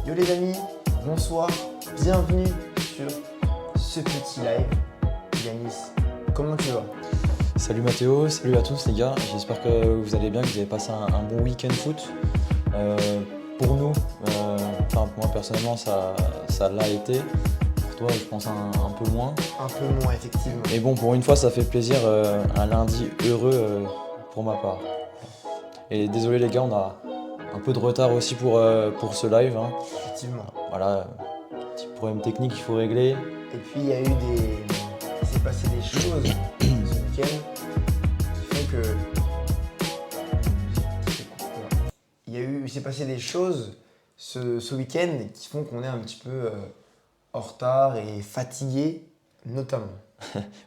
Yo les amis, bonsoir, bienvenue sur ce petit live. Yanis, comment tu vas? Salut Mathéo, salut à tous les gars, j'espère que vous allez bien, que vous avez passé un bon week-end foot. Pour nous, pour moi personnellement ça l'a été, pour toi je pense un peu moins. Un peu moins effectivement. Mais bon, pour une fois ça fait plaisir, un lundi heureux pour ma part. Et désolé les gars, on a un peu de retard aussi pour ce live, hein. Effectivement. Voilà, petit problème technique qu'il faut régler. Et puis il s'est passé des choses ce week-end qui font que... Il s'est passé des choses ce week-end qui font qu'on est un petit peu en retard et fatigué notamment.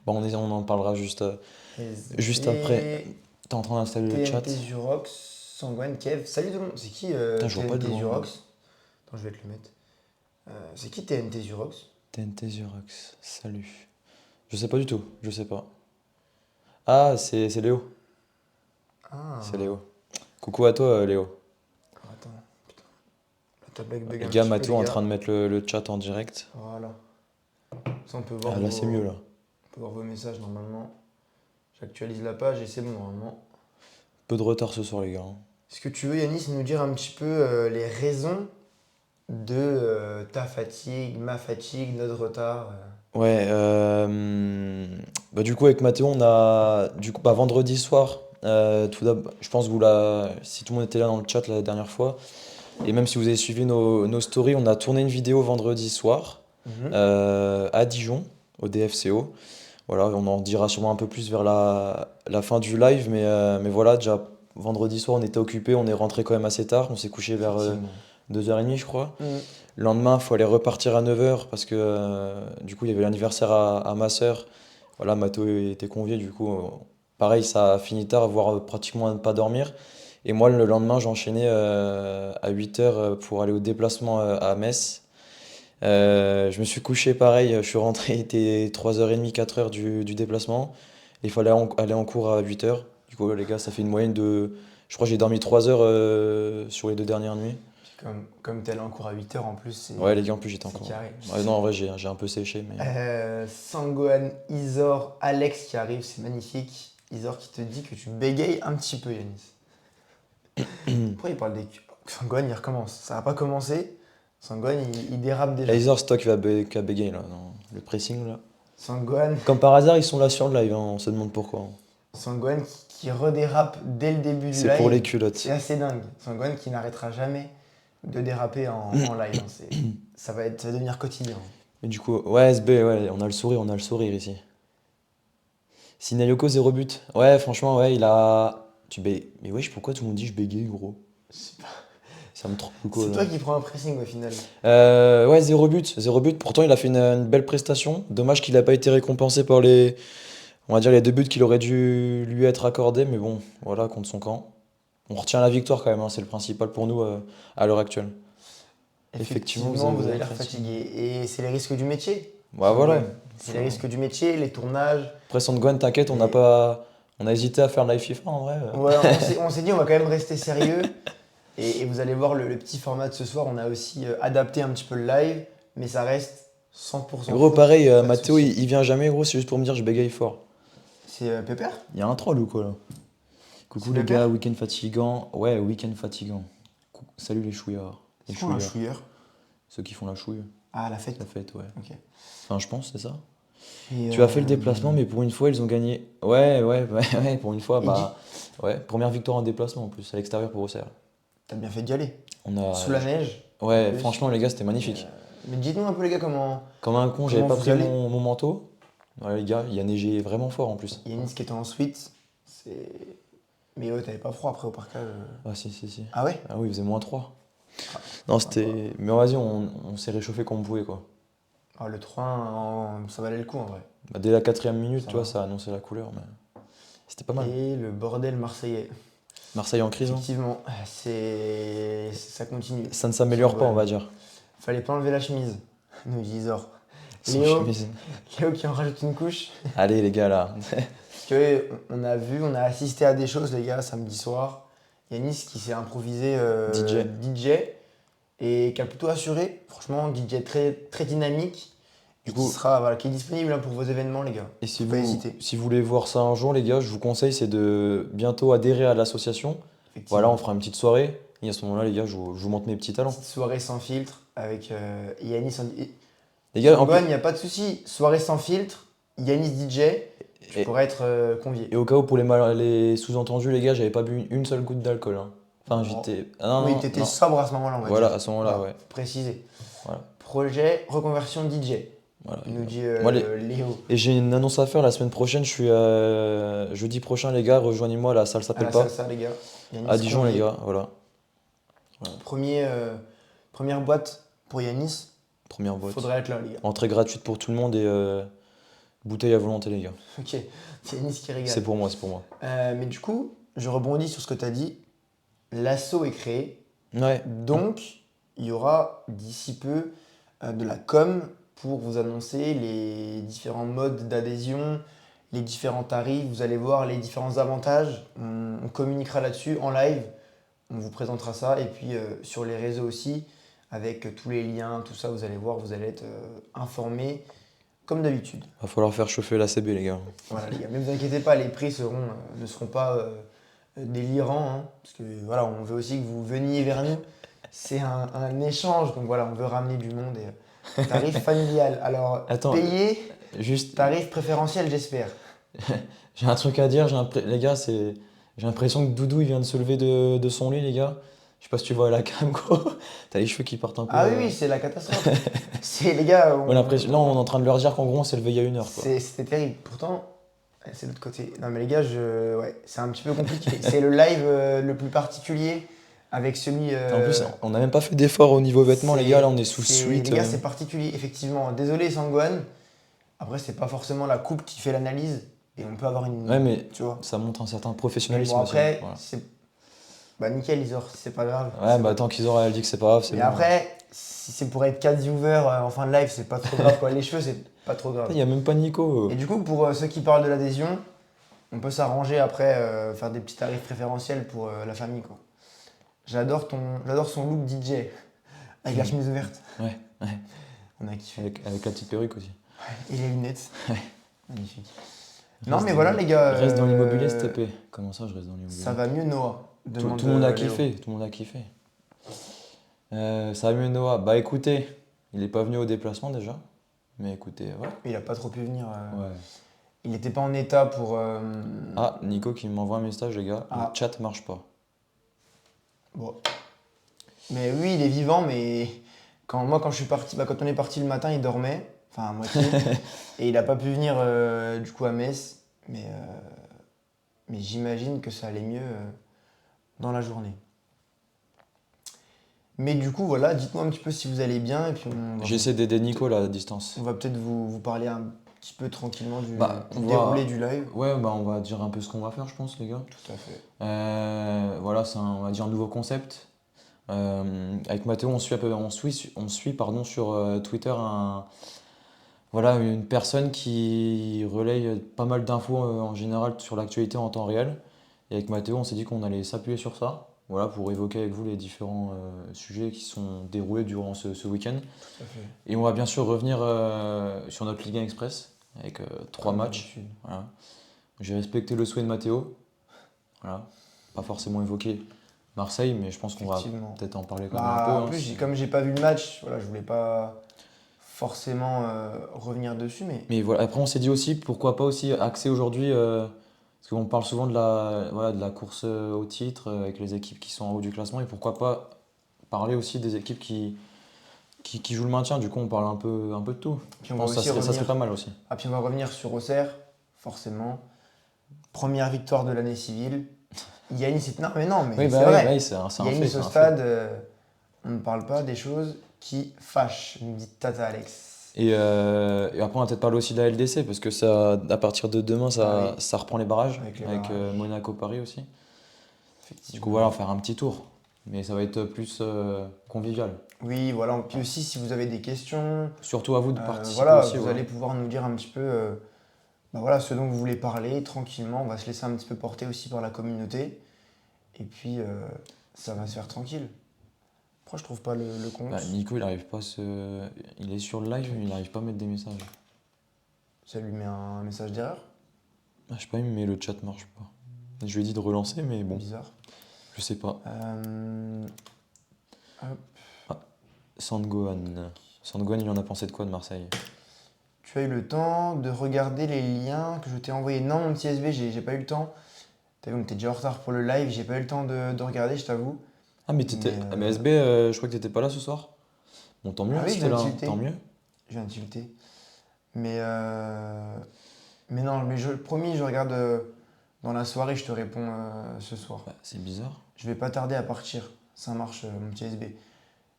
Bon, on en parlera juste après. T'es en train d'installer le chat. TNT Zurox, Sangwan, Kev. Salut tout le monde. C'est qui Putain, je vois pas de TNT loin. Zurox? Attends, je vais te le mettre. C'est qui TNT Zurox? TNT Zurox, salut. Je sais pas du tout, je sais pas. Ah, c'est Léo. Ah. C'est Léo. Coucou à toi, Léo. Attends, putain. La tablette bug Les un gars, petit peu, Mathéo les en gars. train de mettre le chat en direct. Voilà. Ça, on peut voir Ah, là, c'est mieux, là. On peut voir vos messages normalement. J'actualise la page et c'est bon normalement. Peu de retard ce soir, les gars, hein. Est-ce que tu veux, Yanis, nous dire un petit peu les raisons de ta fatigue, ma fatigue, notre retard Ouais, du coup, avec Mathéo, on a. Vendredi soir, tout d'abord, je pense que si tout le monde était là dans le chat la dernière fois, et même si vous avez suivi nos stories, on a tourné une vidéo vendredi soir à Dijon, au DFCO. Voilà, on en dira sûrement un peu plus vers la fin du live, mais voilà, déjà vendredi soir, on était occupé, on est rentré quand même assez tard, on s'est couché vers Effectivement. 2h30, je crois. Mhm. Le lendemain, il faut aller repartir à 9h parce que du coup, il y avait l'anniversaire à ma sœur. Voilà, Mathéo était convié, du coup, pareil, ça a fini tard, voire pratiquement à ne pas dormir. Et moi, le lendemain, j'enchaînais à 8h pour aller au déplacement à Metz. Je me suis couché pareil, je suis rentré, il était 3h30, 4h du déplacement. Il fallait aller en cours à 8h. Du coup, les gars, ça fait une moyenne de. Je crois que j'ai dormi 3 heures sur les 2 dernières nuits. Puis comme t'es allé en cours à 8h en plus, c'est Ouais, les gars, en plus, j'étais c'est encore. carré. Ouais, non, en vrai, j'ai un peu séché, mais. Sangohan, Isor, Alex qui arrive, c'est magnifique. Isor qui te dit que tu bégayes un petit peu, Yanis. Pourquoi il parle des... Sangohan, il recommence. Ça n'a pas commencé. Sangohan, il dérape déjà. Laser, c'est toi qui a bégayé, là, dans le pressing, là. Sangohan, Comme par hasard, ils sont là sur le live, hein, on se demande pourquoi, hein. Sangohan qui redérape dès le début du C'est live. pour les culottes. C'est assez dingue. Sangohan qui n'arrêtera jamais de déraper en live, hein. Ça va devenir quotidien. Mais du coup, ouais, SB, ouais, on a le sourire ici. Sinayoko, 0 but. Ouais, franchement, ouais, il a. Mais wesh, pourquoi tout le monde dit je bégaye, gros? C'est pas- Ça me trompe ou quoi, C'est là? toi qui prends un pressing au final. Ouais, 0 but, 0 but. Pourtant, il a fait une belle prestation. Dommage qu'il n'a pas été récompensé par on va dire, les 2 buts qu'il aurait dû lui être accordés. Mais bon, voilà, contre son camp. On retient la victoire quand même, hein, c'est le principal pour nous à l'heure actuelle. Effectivement, vous avez vous avez l'air fatigué. fatigué. Et c'est les risques du métier. Bah voilà. C'est les risques du métier, les tournages. Après Sandgren, t'inquiète, on n'a Et- pas. On a hésité à faire live FIFA en vrai. Ouais, on s'est dit on va quand même rester sérieux. Et vous allez voir le petit format de ce soir, on a aussi adapté un petit peu le live, mais ça reste 100% Gros, foot, pareil, pas de Mathéo, soucis. il vient jamais, gros, c'est juste pour me dire je bégaye fort. C'est Pépère? Il y a un troll ou quoi là? Coucou C'est les Pépère gars, week-end fatigant. Ouais, week-end fatigant. Salut les chouillards. Les C'est quoi un chouillards. chouilleur? Ceux qui font la chouille. Ah, la fête. La fête, ouais. Ok. Enfin, je pense, c'est ça. Et, Tu as fait le déplacement, mais pour une fois, ils ont gagné. Ouais, pour une fois, Et bah. Ouais, première victoire en déplacement en plus, à l'extérieur pour Auxerre. T'as bien fait d'y aller. On a. Sous la neige. Ouais, en plus. franchement, les gars, c'était magnifique. Mais dites-nous un peu les gars comment Comme un con, j'avais Comment pas vous pris allez mon manteau. Ouais, les gars, il a neigé vraiment fort en plus. Yanis qui était en suite. Mais ouais, t'avais pas froid après au parcage. Ah, si. Ah ouais? Ah oui, il faisait -3. Non, c'était. Mais vas-y, on s'est réchauffé comme on pouvait, quoi. Ah, le 3 ça valait le coup en vrai. Bah, dès la 4e minute, Ça tu vois, va. ça annonçait la couleur, mais c'était pas mal. Et le bordel marseillais. Marseille en crise, hein. Effectivement, ça continue. Ça ne s'améliore pas, on va dire. Fallait pas enlever la chemise, nous dit Isor. Sans Léo, chemise. Léo qui en rajoute une couche. Allez, les gars, là. Parce que on a assisté à des choses, les gars, samedi soir. Yanis qui s'est improvisé DJ. DJ. et qui a plutôt assuré. Franchement, DJ très, très dynamique et Du coup- qui est disponible hein, pour vos événements, les gars. Et si Faut pas vous, hésiter. si vous voulez voir ça un jour, les gars, je vous conseille, c'est de bientôt adhérer à l'association. Effectivement. Voilà, on fera une petite soirée. Et à ce moment-là, les gars, je vous montre mes petits talents. Petite soirée sans filtre avec Yanis. Les gars, en Sangohan, plus- il n'y a pas de souci. Soirée sans filtre, Yanis DJ, tu Et- pourrais être convié. Et au cas où, pour les sous-entendus, les gars, j'avais pas bu une seule goutte d'alcool, hein. Enfin, Oh. j'étais. Ah, non, Oui, non, t'étais non. sobre à ce moment-là, on va Voilà, dire. à ce moment-là, Voilà, ouais. faut préciser. Voilà. Projet reconversion DJ, Voilà. il nous dit Moi, Léo. Et j'ai une annonce à faire la semaine prochaine. Je suis jeudi prochain, les gars. Rejoignez-moi, la salle À s'appelle la pas. salsa, les gars. Yanis À Dijon, convié. les gars. Voilà. Première boîte pour Yanis, Première boîte. faudrait être là, les gars. Entrée gratuite pour tout le monde et bouteille à volonté, les gars. Ok, c'est Yanis qui régale. C'est pour moi, c'est pour moi. Mais du coup, je rebondis sur ce que tu as dit. L'asso est créé, Ouais. donc il y aura d'ici peu de la com pour vous annoncer les différents modes d'adhésion, les différents tarifs. Vous allez voir les différents avantages. On communiquera là-dessus en live. On vous présentera ça. Et puis sur les réseaux aussi, avec tous les liens, tout ça, vous allez voir, vous allez être informés comme d'habitude. Va falloir faire chauffer la CB, les gars. Voilà, les gars. Mais vous inquiétez pas, les prix ne seront pas délirants. Hein, parce que voilà, on veut aussi que vous veniez vers nous. C'est un échange. Donc voilà, on veut ramener du monde. Et, tarif familial. Alors, Attends, payé, Juste, tarif préférentiel, j'espère. j'ai un truc à dire. Les gars, j'ai l'impression que Doudou, il vient de se lever de son lit, les gars. Je sais pas si tu vois à la cam, gros. T'as les cheveux qui partent un peu. Ah oui, oui, c'est la catastrophe. C'est les gars. Ouais, là, on est en train de leur dire qu'en gros, on s'est levé il y a 1 heure, quoi. C'était terrible. Pourtant, c'est l'autre côté. Non, mais les gars, ouais, c'est un petit peu compliqué. C'est le live le plus particulier avec celui. En plus, on n'a même pas fait d'effort au niveau vêtements, les gars. Là, on est sous suite. Les gars, c'est particulier, effectivement. Désolé, Sangohan. Après, c'est pas forcément la coupe qui fait l'analyse. Et on peut avoir une. Ouais, mais Tu vois. ça montre un certain Mais professionnalisme bon, aussi. après, Voilà. c'est. Bah, nickel, Isor, si c'est pas grave. Ouais, bah tant qu'ils auraient dit que c'est pas grave, c'est Mais bon. après, si c'est pour être 4 viewers en fin de live, c'est pas trop grave, quoi. Les cheveux, c'est pas trop grave. Il n'y a même pas Nico. Et du coup, pour ceux qui parlent de l'adhésion, on peut s'arranger après, faire des petits tarifs préférentiels pour la famille, quoi. J'adore son look DJ, avec la chemise ouverte. Ouais. On a kiffé. Avec la petite perruque aussi. Et les lunettes. Ouais. Magnifique. Non, Reste mais dans- voilà, les gars. Reste dans l'immobilier, s'il te plaît. Comment ça, je reste dans l'immobilier? Ça va mieux, Noah. Tout demande, tout le monde a Léo. kiffé. Tout le monde a kiffé. Ça va mieux, Noah. Bah écoutez, il n'est pas venu au déplacement déjà. Mais écoutez, voilà. Il a pas trop pu venir. Ouais. Il n'était pas en état pour. Ah, Nico qui m'envoie un message, les gars. Ah. Le chat marche pas. Bon. Mais oui, il est vivant, mais quand je suis parti, quand on est parti le matin, il dormait, enfin à moitié, et il n'a pas pu venir du coup à Metz, mais j'imagine que ça allait mieux dans la journée. Mais du coup, voilà, dites-moi un petit peu si vous allez bien, et puis J'essaie d'aider Nico là à distance. on va peut-être vous parler un petit peu tranquillement du Bah, on va- déroulé du live. Ouais, bah on va dire un peu ce qu'on va faire, je pense, les gars. Tout à fait. Voilà, c'est on va dire un nouveau concept. Avec Mathéo, on suit pardon, sur Twitter voilà, une personne qui relaye pas mal d'infos en général sur l'actualité en temps réel. Et avec Mathéo, on s'est dit qu'on allait s'appuyer sur ça, voilà, pour évoquer avec vous les différents sujets qui sont déroulés durant ce week-end. Tout à fait. Et on va bien sûr revenir sur notre Ligue 1 Express avec 3 Comme matchs. d'habitude. Voilà. J'ai respecté le souhait de Mathéo. Voilà. Pas forcément évoqué Marseille, mais je pense qu'on va Effectivement. peut-être en parler quand même Bah, un peu. en hein, plus, si- comme j'ai pas vu le match, voilà, je voulais pas forcément revenir dessus, mais Mais voilà, après on s'est dit aussi, pourquoi pas aussi axer aujourd'hui, parce qu'on parle souvent voilà, de la course au titre avec les équipes qui sont en haut du classement, et pourquoi pas parler aussi des équipes qui jouent le maintien, du coup on parle un peu de tout. puis Je on va pense que aussi ça serait revenir. pas mal aussi. Ah, puis on va revenir sur Auxerre, forcément. Première victoire de l'année civile. Yanis est... Non, mais Oui, c'est bah vrai. oui, c'est un fait. Yanis c'est au un fait. stade, on ne parle pas des choses qui fâchent, nous dit Tata Alex. Et après, on va peut-être parler aussi de la LDC, parce que ça, à partir de demain, Ah oui. ça reprend les barrages, Avec les avec barrages. Monaco-Paris aussi. Effectivement. Du coup, voilà, on va faire un petit tour. Mais ça va être plus convivial. Oui, voilà. Puis aussi, si vous avez des questions, Surtout à vous de participer voilà, aussi. vous ouais. allez pouvoir nous dire un petit peu bah voilà, ce dont vous voulez parler tranquillement. On va se laisser un petit peu porter aussi par la communauté. Et puis, ça va se faire tranquille. Pourquoi je trouve pas le compte? Bah, Nico, il arrive pas à se. Il est sur le live, mais il arrive pas à mettre des messages. Ça lui met un message d'erreur? Ah, je sais pas, mais le chat marche pas. Je lui ai dit de relancer, mais bon, Bizarre. je sais pas. Hop. Sandgohan. Sandgohan, il en a pensé de quoi de Marseille? Tu as eu le temps de regarder les liens que je t'ai envoyés? Non, mon petit SB, j'ai pas eu le temps. T'as vu, on était déjà en retard pour le live, j'ai pas eu le temps de regarder, je t'avoue. Ah, mais Mais, mais SB, je crois que t'étais pas là ce soir. Bon, tant mieux, Ah oui, si je t'es viens de là, tilter. tant mieux. Je viens de tilter. Mais, non, mais promis, je regarde dans la soirée, je te réponds ce soir. Bah, c'est bizarre. Je vais pas tarder à partir. Ça marche, mon petit SB.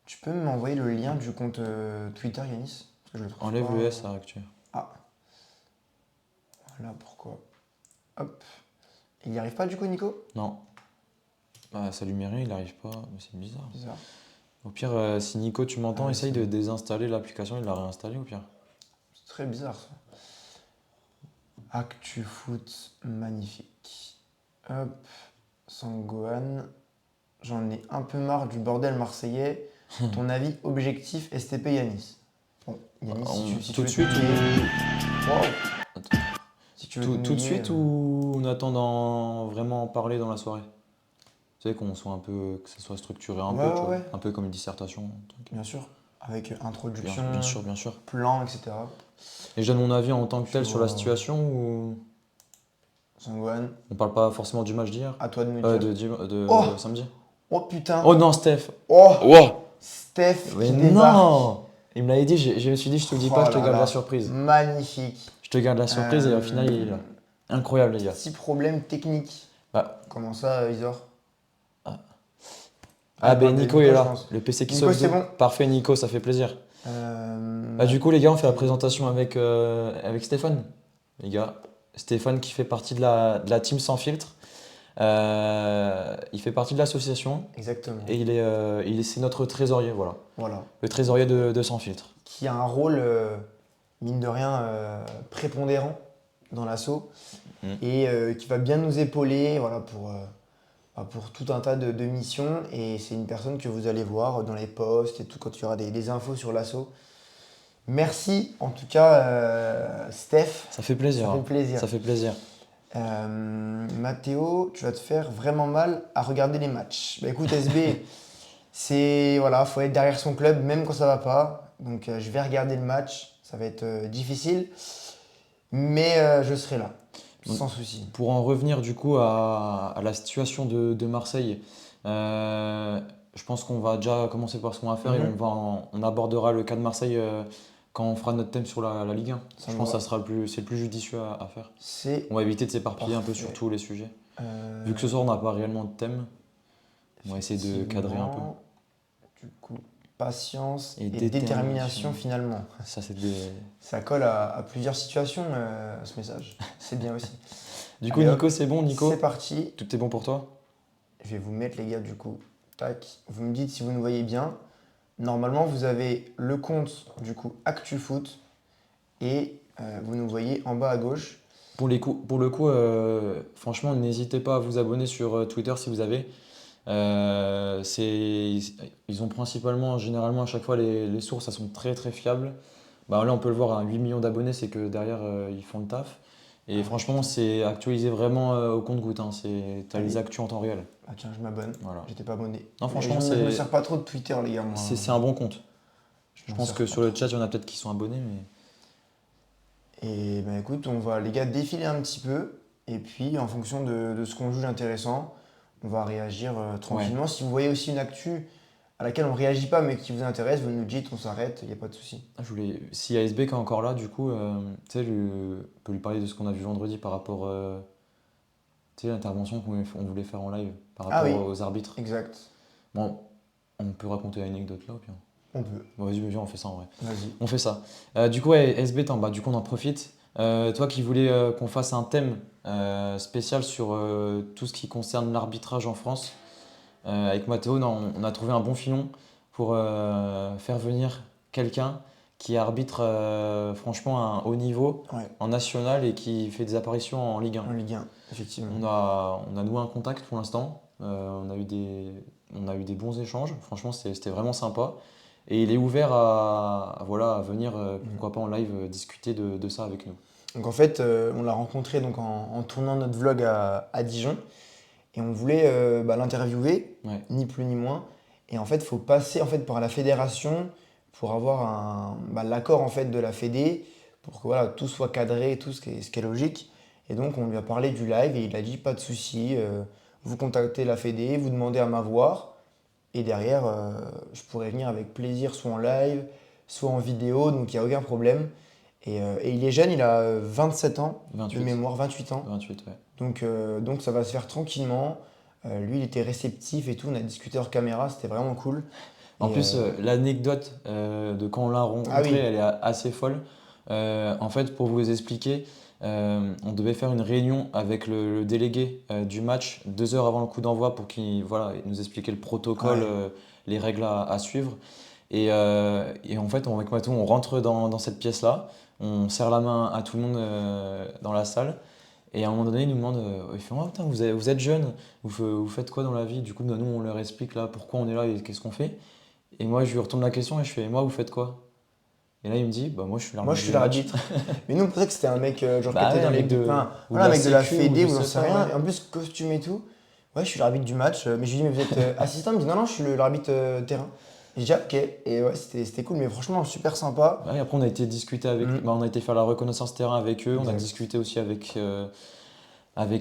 Tu peux m'envoyer le lien du compte Twitter, Yanis? Parce que je le trouve Enlève pas. le S à Actu. Ah, voilà pourquoi. Hop. Il n'y arrive pas du coup, Nico? Non. Bah, ça lui met rien, il arrive pas. Mais c'est bizarre. Bizarre. Au pire, si Nico, tu m'entends, Ah, essaye c'est de bon. désinstaller l'application et de la réinstaller au pire. C'est très bizarre ça. Actu foot, magnifique. Hop, Sangohan. J'en ai un peu marre du bordel marseillais. Ton avis objectif STP Yanis? Bon, Yanis, si tu Tout de veux suite t'oublier- Wow. Attends. Si tu veux Tout de t'humilier, suite ou on attend vraiment en parler dans la soirée? Tu sais, qu'on soit un peu, que ça soit structuré un Ouais, peu, tu ouais, vois. ouais. Un peu comme une dissertation. Un truc. Bien sûr. Avec introduction, Bien sûr, bien sûr. plan, etc. Et je donne mon avis en tant que Tu tel sur la vois, situation ou Sangohan, on parle pas forcément du match d'hier? à toi de me dire. De Oh! samedi? Oh putain! Oh non, Steph! Oh! Oh! Steph Mais qui débarque. non! Il me l'avait dit, je me suis dit, je te le dis pas, Oh je te là garde là. la surprise. Magnifique. Je te garde la surprise et au final, il est là. Incroyable, les gars. Petit problème technique. Bah, Comment ça, Isor? ah, il ben parle de Nico, il est je là. pense. Le PC qui Nico, sauve c'est tout. bon. Parfait, Nico, ça fait plaisir. Bah, du coup, les gars, on fait la présentation avec Stéphane. Les gars, Stéphane qui fait partie de la team Sans Filtre. Il fait partie de l'association Exactement. et c'est notre trésorier, voilà. Voilà. Le trésorier de Sans Filtre. Qui a un rôle, mine de rien, prépondérant dans l'assaut. Mm. Et qui va bien nous épauler, voilà, pour tout un tas de missions. Et c'est une personne que vous allez voir dans les posts et tout, quand il y aura des infos sur l'assaut. Merci, en tout cas, Steph. Ça fait plaisir. Ça fait plaisir. Ça fait plaisir. Mathéo, tu vas te faire vraiment mal à regarder les matchs. Bah écoute, SB, voilà, faut être derrière son club, même quand ça va pas. Donc je vais regarder le match, ça va être difficile, mais je serai là, sans souci. Pour en revenir du coup à la situation de Marseille, je pense qu'on va déjà commencer par ce qu'on va faire et Mhm. on abordera le cas de Marseille quand on fera notre thème sur la Ligue 1. Ça Je me pense que va. ça sera c'est le plus judicieux à faire. C'est On va éviter de s'éparpiller un peu parfait. sur tous les sujets. euh, Vu que ce soir on n'a pas réellement de thème, on va essayer de cadrer un peu. effectivement, du coup, patience Et et détermination finalement. Ça, c'est des... Ça colle à plusieurs situations, ce message. C'est bien aussi. Du coup, Allez, Nico, hop, c'est bon, Nico? C'est parti. Tout est bon pour toi? Je vais vous mettre les gars du coup. Tac. Vous me dites si vous nous voyez bien. Normalement, vous avez le compte du coup ActuFoot et vous nous voyez en bas à gauche. Pour le coup, franchement, n'hésitez pas à vous abonner sur Twitter si vous avez. Ils ont principalement, généralement, à chaque fois, les sources, elles sont très très fiables. Bah, là, on peut le voir, à 8 millions d'abonnés, c'est que derrière, ils font le taf. Et Ah, franchement, c'est actualisé vraiment au compte-goutte. Hein. T'as les Allez. actus en temps réel. Ah tiens, je m'abonne. Voilà. J'étais pas abonné. Non, Et franchement, je me c'est sers pas trop de Twitter, les gars. Moi. c'est un bon compte. Je m'en pense sers que pas sur le trop. chat, il y en a peut-être qui sont abonnés, mais Et ben écoute, on va les gars défiler un petit peu. Et puis, en fonction de ce qu'on juge intéressant, on va réagir tranquillement. Si vous voyez aussi une actu à laquelle on réagit pas mais qui vous intéresse, vous nous dites, on s'arrête, il n'y a pas de souci. si ASB qui est encore là, du coup, tu sais, on peut lui parler de ce qu'on a vu vendredi par rapport, tu sais, l'intervention qu'on voulait faire en live par Ah rapport oui. aux arbitres. Exact. Bon, on peut raconter l'anecdote là, ou bien. On peut. Bon, vas-y, viens, on fait ça en vrai. Vas-y. On fait ça. Du coup, ouais, SB, du coup, on en profite. Toi qui voulais qu'on fasse un thème spécial sur tout ce qui concerne l'arbitrage en France, avec Mathéo, on a trouvé un bon filon pour faire venir quelqu'un qui arbitre franchement à un haut niveau Ouais. en national et qui fait des apparitions en Ligue 1. En Ligue 1, effectivement. On a noué un contact pour l'instant. On a eu On a eu des bons échanges. Franchement, c'était vraiment sympa. Et il est ouvert à venir, pourquoi pas en live, discuter de ça avec nous. Donc en fait, on l'a rencontré donc en tournant notre vlog à Dijon et on voulait l'interviewer, Ouais. ni plus ni moins. Et en fait, il faut passer en fait, par la fédération pour avoir l'accord en fait, de la fédé pour que voilà, tout soit cadré, tout ce qui est logique. Et donc on lui a parlé du live et il a dit pas de souci, vous contactez la fédé, vous demandez à m'avoir et derrière je pourrais venir avec plaisir soit en live, soit en vidéo, donc il n'y a aucun problème. Et il est jeune, il a 27 ans de 28. mémoire, 28 ans. 28, ouais. Donc ça va se faire tranquillement. Lui, il était réceptif et tout. On a discuté hors caméra, c'était vraiment cool. En Et, plus, l'anecdote de quand on l'a rencontré, Ah oui. elle est assez folle. En fait, pour vous expliquer, on devait faire une réunion avec le délégué du match 2 heures avant le coup d'envoi pour qu'il il nous expliquait le protocole, Ouais. les règles à suivre. Et en fait, avec Matou, on rentre dans cette pièce-là, on serre la main à tout le monde dans la salle. Et à un moment donné, il nous demande, il fait, oh, putain, vous êtes jeune, vous faites quoi dans la vie? Du coup, nous, on leur explique là pourquoi on est là et qu'est-ce qu'on fait. Et moi, je lui retourne la question et je fais, moi, vous faites quoi? Et là, il me dit, bah moi, je suis Moi, je l'arbitre suis du match. l'arbitre. Mais nous, on pensait que c'était un mec genre qui Bah était ouais, dans un les. mec de, Enfin, ou de voilà, un la mec de la sécu, ou fédé je ou j'en sais sais pas, rien. ouais. En plus, costume et tout. Ouais, je suis l'arbitre du match. Mais je lui dis, mais vous êtes assistant? Il me dit, non, non, je suis l'arbitre terrain. Et j'ai dit, ah, ok. Et ouais, c'était cool, mais franchement, super sympa. Ouais, après, on a été discuter avec, Mm. bah, on a été faire la reconnaissance terrain avec eux, on a Exact. discuté aussi avec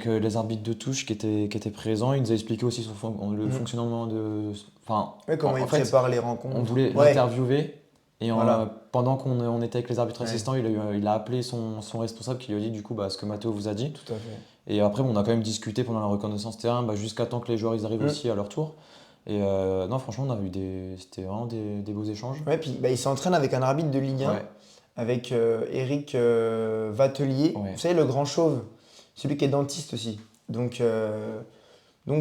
les arbitres de touche qui étaient présents. Ils nous a expliqué aussi le Mm. fonctionnement de. Enfin, Ouais, comment il en fait, prépare les on rencontres. voulait Ouais, l'interviewer et voilà. pendant qu'on était avec les arbitres Ouais, assistants, il a appelé son responsable qui lui a dit du coup ce que Matteo vous a dit. tout à fait. Et après, bon, on a quand même discuté pendant la reconnaissance terrain jusqu'à temps que les joueurs ils arrivent Mm. aussi à leur tour. Et non, franchement, on a eu c'était vraiment des beaux échanges. Ouais, puis il s'entraîne avec un arbitre de Ligue 1, Ouais, avec Eric Vatelier. Vous ouais. savez, le grand chauve, celui qui est dentiste aussi. Donc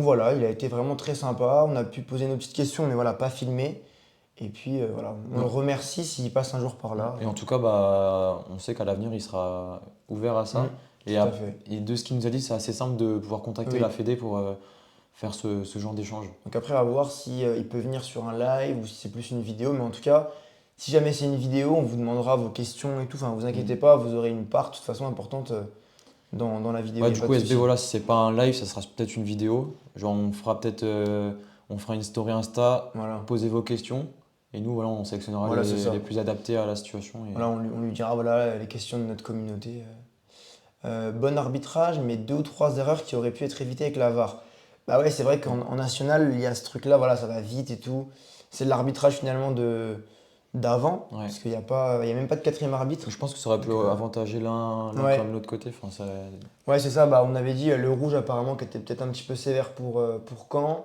voilà, il a été vraiment très sympa. On a pu poser nos petites questions, mais voilà, pas filmé. Et puis voilà, on le Non. remercie s'il passe un jour par là. Et en tout cas, bah, on sait qu'à l'avenir, il sera ouvert à Mm, ça. Et, tout à fait. et de ce qu'il nous a dit, c'est assez simple de pouvoir contacter Oui. la Fédé pour faire ce genre d'échange. Donc après, à voir si il peut venir sur un live ou si c'est plus une vidéo. Mais en tout cas, si jamais c'est une vidéo, on vous demandera vos questions et tout. Enfin, vous inquiétez pas, vous aurez une part de toute façon importante dans la vidéo. Ouais, Y a du pas coup, de SB, souci. voilà, si c'est pas un live, ça sera peut-être une vidéo. Genre, on fera une story Insta, Voilà. posez vos questions. Et nous, voilà, on sélectionnera Voilà, c'est ça. les plus adaptés à la situation. Voilà, on lui dira voilà, les questions de notre communauté. Bon arbitrage, mais 2 ou 3 erreurs qui auraient pu être évitées avec la VAR. Bah ouais, c'est vrai qu'en national, il y a ce truc-là, voilà, ça va vite et tout. C'est de l'arbitrage finalement d'avant, Ouais. parce qu'il y a même pas de quatrième arbitre. Je pense que ça aurait pu Donc, avantager l'un ouais. comme l'autre côté. Enfin, Ouais, c'est ça, bah, on avait dit le rouge apparemment qui était peut-être un petit peu sévère pour Caen.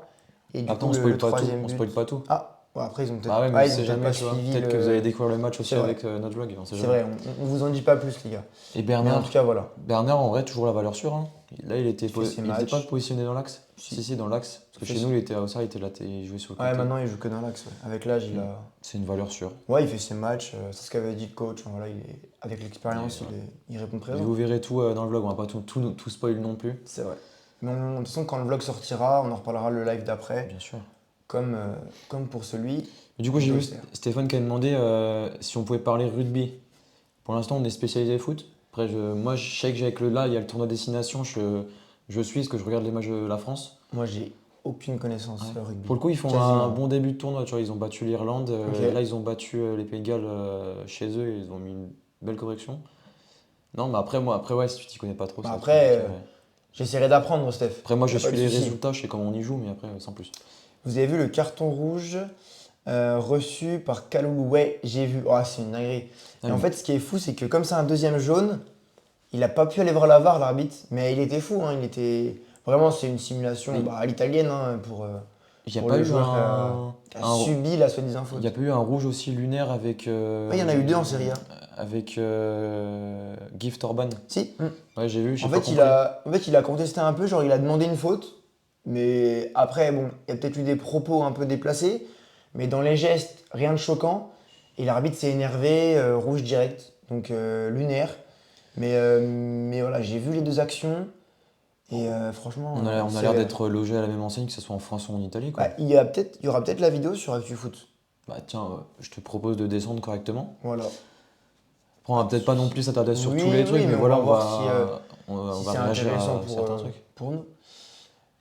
Et du Attends, coup, on spoil le pas tout. troisième On but. spoil pas tout. Ah, ouais, après ils ont peut-être Bah ouais, mais ah, on ils ont sait peut-être jamais, pas tu vois. suivi Peut-être que vous allez découvrir le match aussi C'est vrai. avec notre vlog. On sait C'est jamais. vrai, on vous en dit pas plus, les gars. Et Mais en Bernard, tout cas, voilà. Bernard, en vrai, toujours la valeur sûre, hein. Là, il était, Il fait ses il était pas matchs. positionné dans l'axe. Si. Si, dans l'axe. Parce que Il fait chez ses- nous, il était à Auxerre, il était là, il jouait sur le Ouais, côté. maintenant il joue que dans l'axe. Ouais. Avec l'âge, il Mm. a. C'est une valeur sûre. Ouais, il fait ses matchs, c'est ce qu'avait dit le coach. Enfin, voilà, avec l'expérience, Et voilà. il répond Et présent. vous verrez tout dans le vlog, on va pas tout spoil non plus. C'est vrai. Mais de toute façon, quand le vlog sortira, on en reparlera le live d'après, Bien sûr. comme pour celui. Et du coup, j'ai vu d'Auxerre. Stéphane qui a demandé si on pouvait parler rugby. Pour l'instant, on est spécialisé foot. Après, moi, je sais que là, il y a le tournoi destination, je suis parce que je regarde les matchs de la France. Moi, j'ai aucune connaissance Ouais. rugby. Pour le coup, ils font Quasiment. un bon début de tournoi. Tu vois, ils ont battu l'Irlande. Ok. Là, ils ont battu les Pays de Galles chez eux. Ils ont mis une belle correction. Non, mais après, ouais, si tu t'y connais pas trop, Bah, ça va être après, compliqué, ouais. j'essaierai d'apprendre, Steph. Après, moi, Y je a pas suis de les souci. résultats, je sais comment on y joue, mais après, sans plus. Vous avez vu le carton rouge reçu par Kaloulou? Ouais, j'ai vu. Oh, c'est une dinguerie. Ah, Et en mais- fait, ce qui est fou, c'est que comme c'est un deuxième jaune, il a pas pu aller voir la VAR, l'arbitre. Mais il était fou, hein. Il était. Vraiment, c'est une simulation Mais- à l'italienne hein, pour Il n'y a pour pas le eu joueur qui a subi la soi-disant il faute. y a pas eu un rouge aussi lunaire avec. Ouais, il y en a eu 2 en Serie A. Avec Gift Orban. Si. Ouais, j'ai vu, j'ai En pas fait, compris. il a contesté un peu, genre il a demandé une faute, mais après, bon, il y a peut-être eu des propos un peu déplacés, mais dans les gestes, rien de choquant. Et l'arbitre s'est énervé, rouge direct, donc lunaire. Mais voilà, j'ai vu les 2 actions. Et franchement, On a c'est l'air d'être logé à la même enseigne, que ce soit en France ou en Italie, quoi. bah, il y aura peut-être la vidéo sur ActuFoot. Bah tiens, je te propose de descendre correctement. Voilà. Après, on va Pas de peut-être pas non souci. plus s'attarder sur tous Oui, les trucs, oui, mais mais on voilà, va voir si, on si va c'est réagir intéressant à certains trucs. pour nous.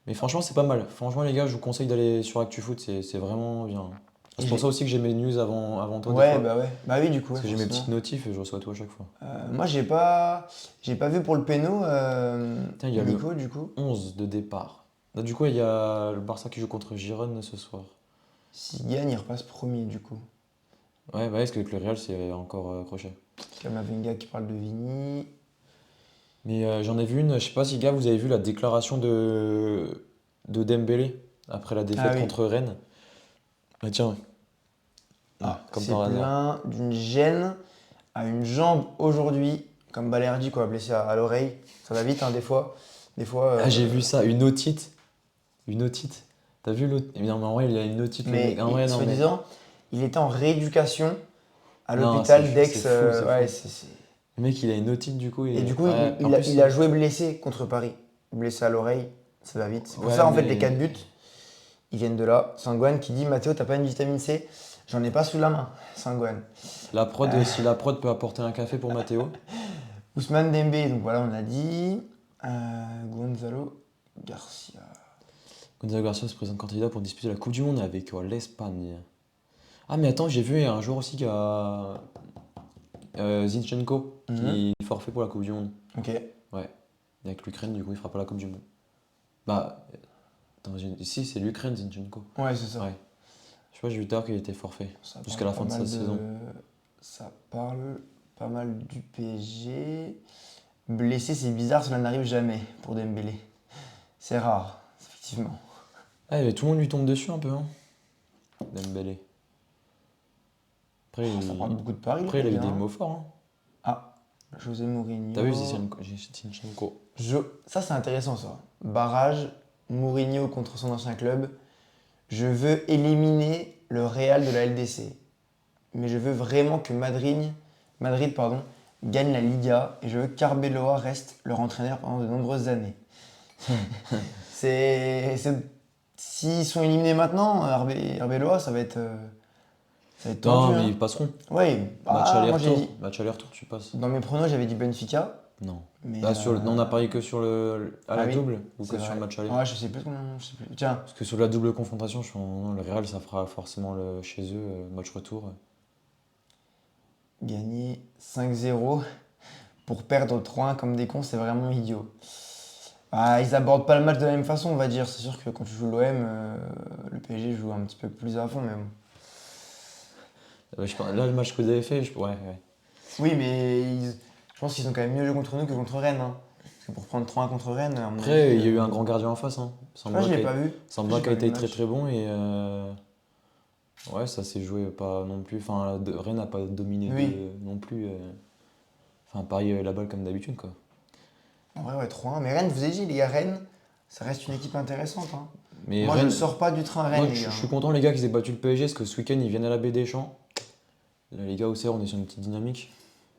Mais franchement, c'est pas mal. Franchement, les gars, je vous conseille d'aller sur ActuFoot, c'est vraiment bien. Et C'est pour ça aussi que j'ai mes news avant toi, des ouais, fois. bah ouais. Bah oui, du coup, ouais, Parce que j'ai mes forcément. petites notifs et je reçois tout à chaque fois. Moi, j'ai pas vu pour le péno, Tiens, il y a le Nico, du coup. 11 de départ. Là, du coup, il y a le Barça qui joue contre Girone ce soir. S'il gagne, il repasse premier, du coup. Ouais, bah, est-ce que le Real, c'est encore accroché. Kamavinga qui parle de Vini. Mais j'en ai vu une, je sais pas si, gars, vous avez vu la déclaration de Dembélé après la Ah défaite oui. contre Rennes. Ah, tiens, Ah, comme c'est par hasard. plein d'une gêne à une jambe aujourd'hui, comme Balerdi, quoi, blessé à l'oreille. Ça va vite, hein, des fois. Des fois. Ah, j'ai vu ça, une otite. Une otite. T'as vu l'autre? Mais non, mais en vrai, il a une otite, le mec. Mais En vrai, non, mais. soi-disant, il était en rééducation à Non, l'hôpital d'Aix. c'est fou, c'est Ouais, fou. Le mec, il a une otite, du coup. Et du coup, Ouais, en plus, il a joué blessé contre Paris. Blessé à l'oreille, ça va vite. C'est pour ouais, ça, en fait, les 4 mais. buts, ils viennent de là. Sangwan qui dit Mathéo, t'as pas une vitamine C? J'en ai pas sous la main, Sangwan. La prod, si la prod peut apporter un café pour Mathéo. Ousmane Dembélé, donc voilà, on a dit. Gonzalo Garcia. Gonzalo Garcia se présente candidat pour disputer la Coupe du Monde avec l'Espagne. Ah, mais attends, j'ai vu un joueur aussi qui a. Zinchenko, Mhm. qui est forfait pour la Coupe du Monde. Ok. Ouais. Et avec l'Ukraine, du coup, il fera pas la Coupe du Monde. Bah, attends, si, c'est l'Ukraine, Zinchenko. Ouais, c'est ça. Ouais. Je sais pas, j'ai vu tard qu'il était forfait. Ça Jusqu'à parle la pas fin de sa mal saison. Ça parle pas mal du PSG. Blessé, c'est bizarre, cela n'arrive jamais pour Dembélé. C'est rare, effectivement. Ah, mais tout le monde lui tombe dessus un peu, hein. Dembélé. Après, Ça parle beaucoup de Paris, le Après, il a mec, eu des hein. mots forts, hein. Ah, José Mourinho. T'as vu Zinchenko? Ça, c'est intéressant, ça. Barrage, Mourinho contre son ancien club. Je veux éliminer le Real de la LDC. Mais je veux vraiment que Madrid, pardon, gagne la Liga et je veux qu'Arbeloa reste leur entraîneur pendant de nombreuses années. S'ils sont éliminés maintenant, Arbeloa, ça va être tendu. Non, mais Hein. ils passeront. Oui, Match moi j'ai aller-retour. dit. Match aller-retour, tu passes. Dans mes pronos, j'avais dit Benfica. Non. Mais Là, non, on a parié que sur à ah la oui, double ou c'est que sur vrai. le match aller? Ouais, je sais plus comment. Je sais plus. Tiens, Parce que sur la double confrontation, non, le Real, ça fera forcément chez eux, match retour. gagner 5-0 pour perdre 3-1 comme des cons, c'est vraiment idiot. Ah, ils abordent pas le match de la même façon, on va dire. C'est sûr que quand tu joues l'OM, le PSG joue un petit peu plus à fond, mais bon. Là, le match que vous avez fait, ouais, ouais. Oui, mais je pense qu'ils ont quand même mieux joué contre nous que contre Rennes. Hein. Parce que pour prendre 3-1 contre Rennes, à mon Après, avis, il y a eu un grand gardien en face, hein. ça, je l'ai pas vu. Samba J'ai qui a pas vu été le très match. très bon et ouais, ça s'est joué pas non plus. Enfin, Rennes n'a pas dominé Oui. non plus. Enfin, Paris a eu la balle comme d'habitude, quoi. En vrai, ouais, 3-1. Mais Rennes, je vous ai dit, les gars, Rennes, ça reste une équipe intéressante. Hein. Mais Moi, je ne Rennes, sors pas du train Rennes, moi, les je gars. suis content, les gars, qu'ils aient battu le PSG parce que ce week-end, ils viennent à la Baie des Champs. Là, les gars, au CR, on est sur une petite dynamique.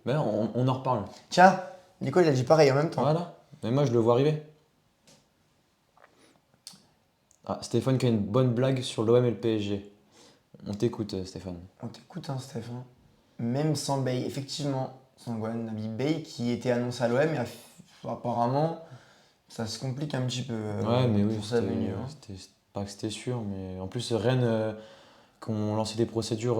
Mais on en reparle. Tiens, Nico, il a dit pareil en même temps. Voilà. Mais moi, je le vois arriver. Ah, Stéphane qui a une bonne blague sur l'OM et le PSG. On t'écoute, Stéphane. On t'écoute, hein, Stéphane. Même sans Bey, effectivement, Sangwan Nabi Bey qui était annoncé à l'OM, et apparemment, ça se complique un petit peu Ouais, mais oui, pour sa venue. Hein. c'était pas que c'était sûr, mais en plus, Rennes qui ont lancé des procédures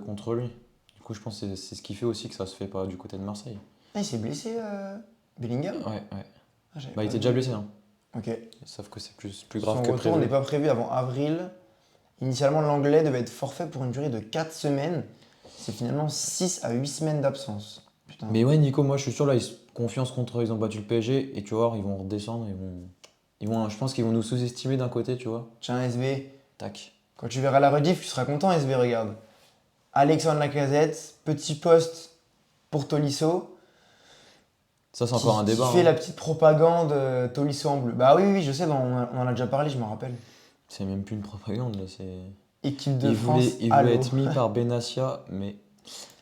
contre lui. Du coup, je pense que c'est ce qui fait aussi que ça se fait pas du côté de Marseille. Ah, il s'est blessé, Bellingham? Ouais, ouais. Ah, j'avais Bah, il pas était vu. déjà blessé, hein. Ok. Sauf que c'est plus grave Son que retour prévu. n'est pas prévu avant avril. Initialement, l'anglais devait être forfait pour une durée de 4 semaines. C'est finalement 6 à 8 semaines d'absence. Putain. Mais ouais, Nico, moi je suis sûr, là, confiance contre eux, ils ont battu le PSG, et tu vois, ils vont redescendre, je pense qu'ils vont nous sous-estimer d'un côté, tu vois. Tiens, SB, Tac. quand tu verras la rediff, tu seras content, SB, regarde. Alexandre Lacazette, petit poste pour Tolisso. Ça, c'est encore un débat. Qui fait Hein. la petite propagande Tolisso en bleu. Bah oui, oui, je sais, on en a déjà parlé, je m'en rappelle. C'est même plus une propagande, là, c'est. Équipe de Il France, voulait allô. être mis par Benassia, mais.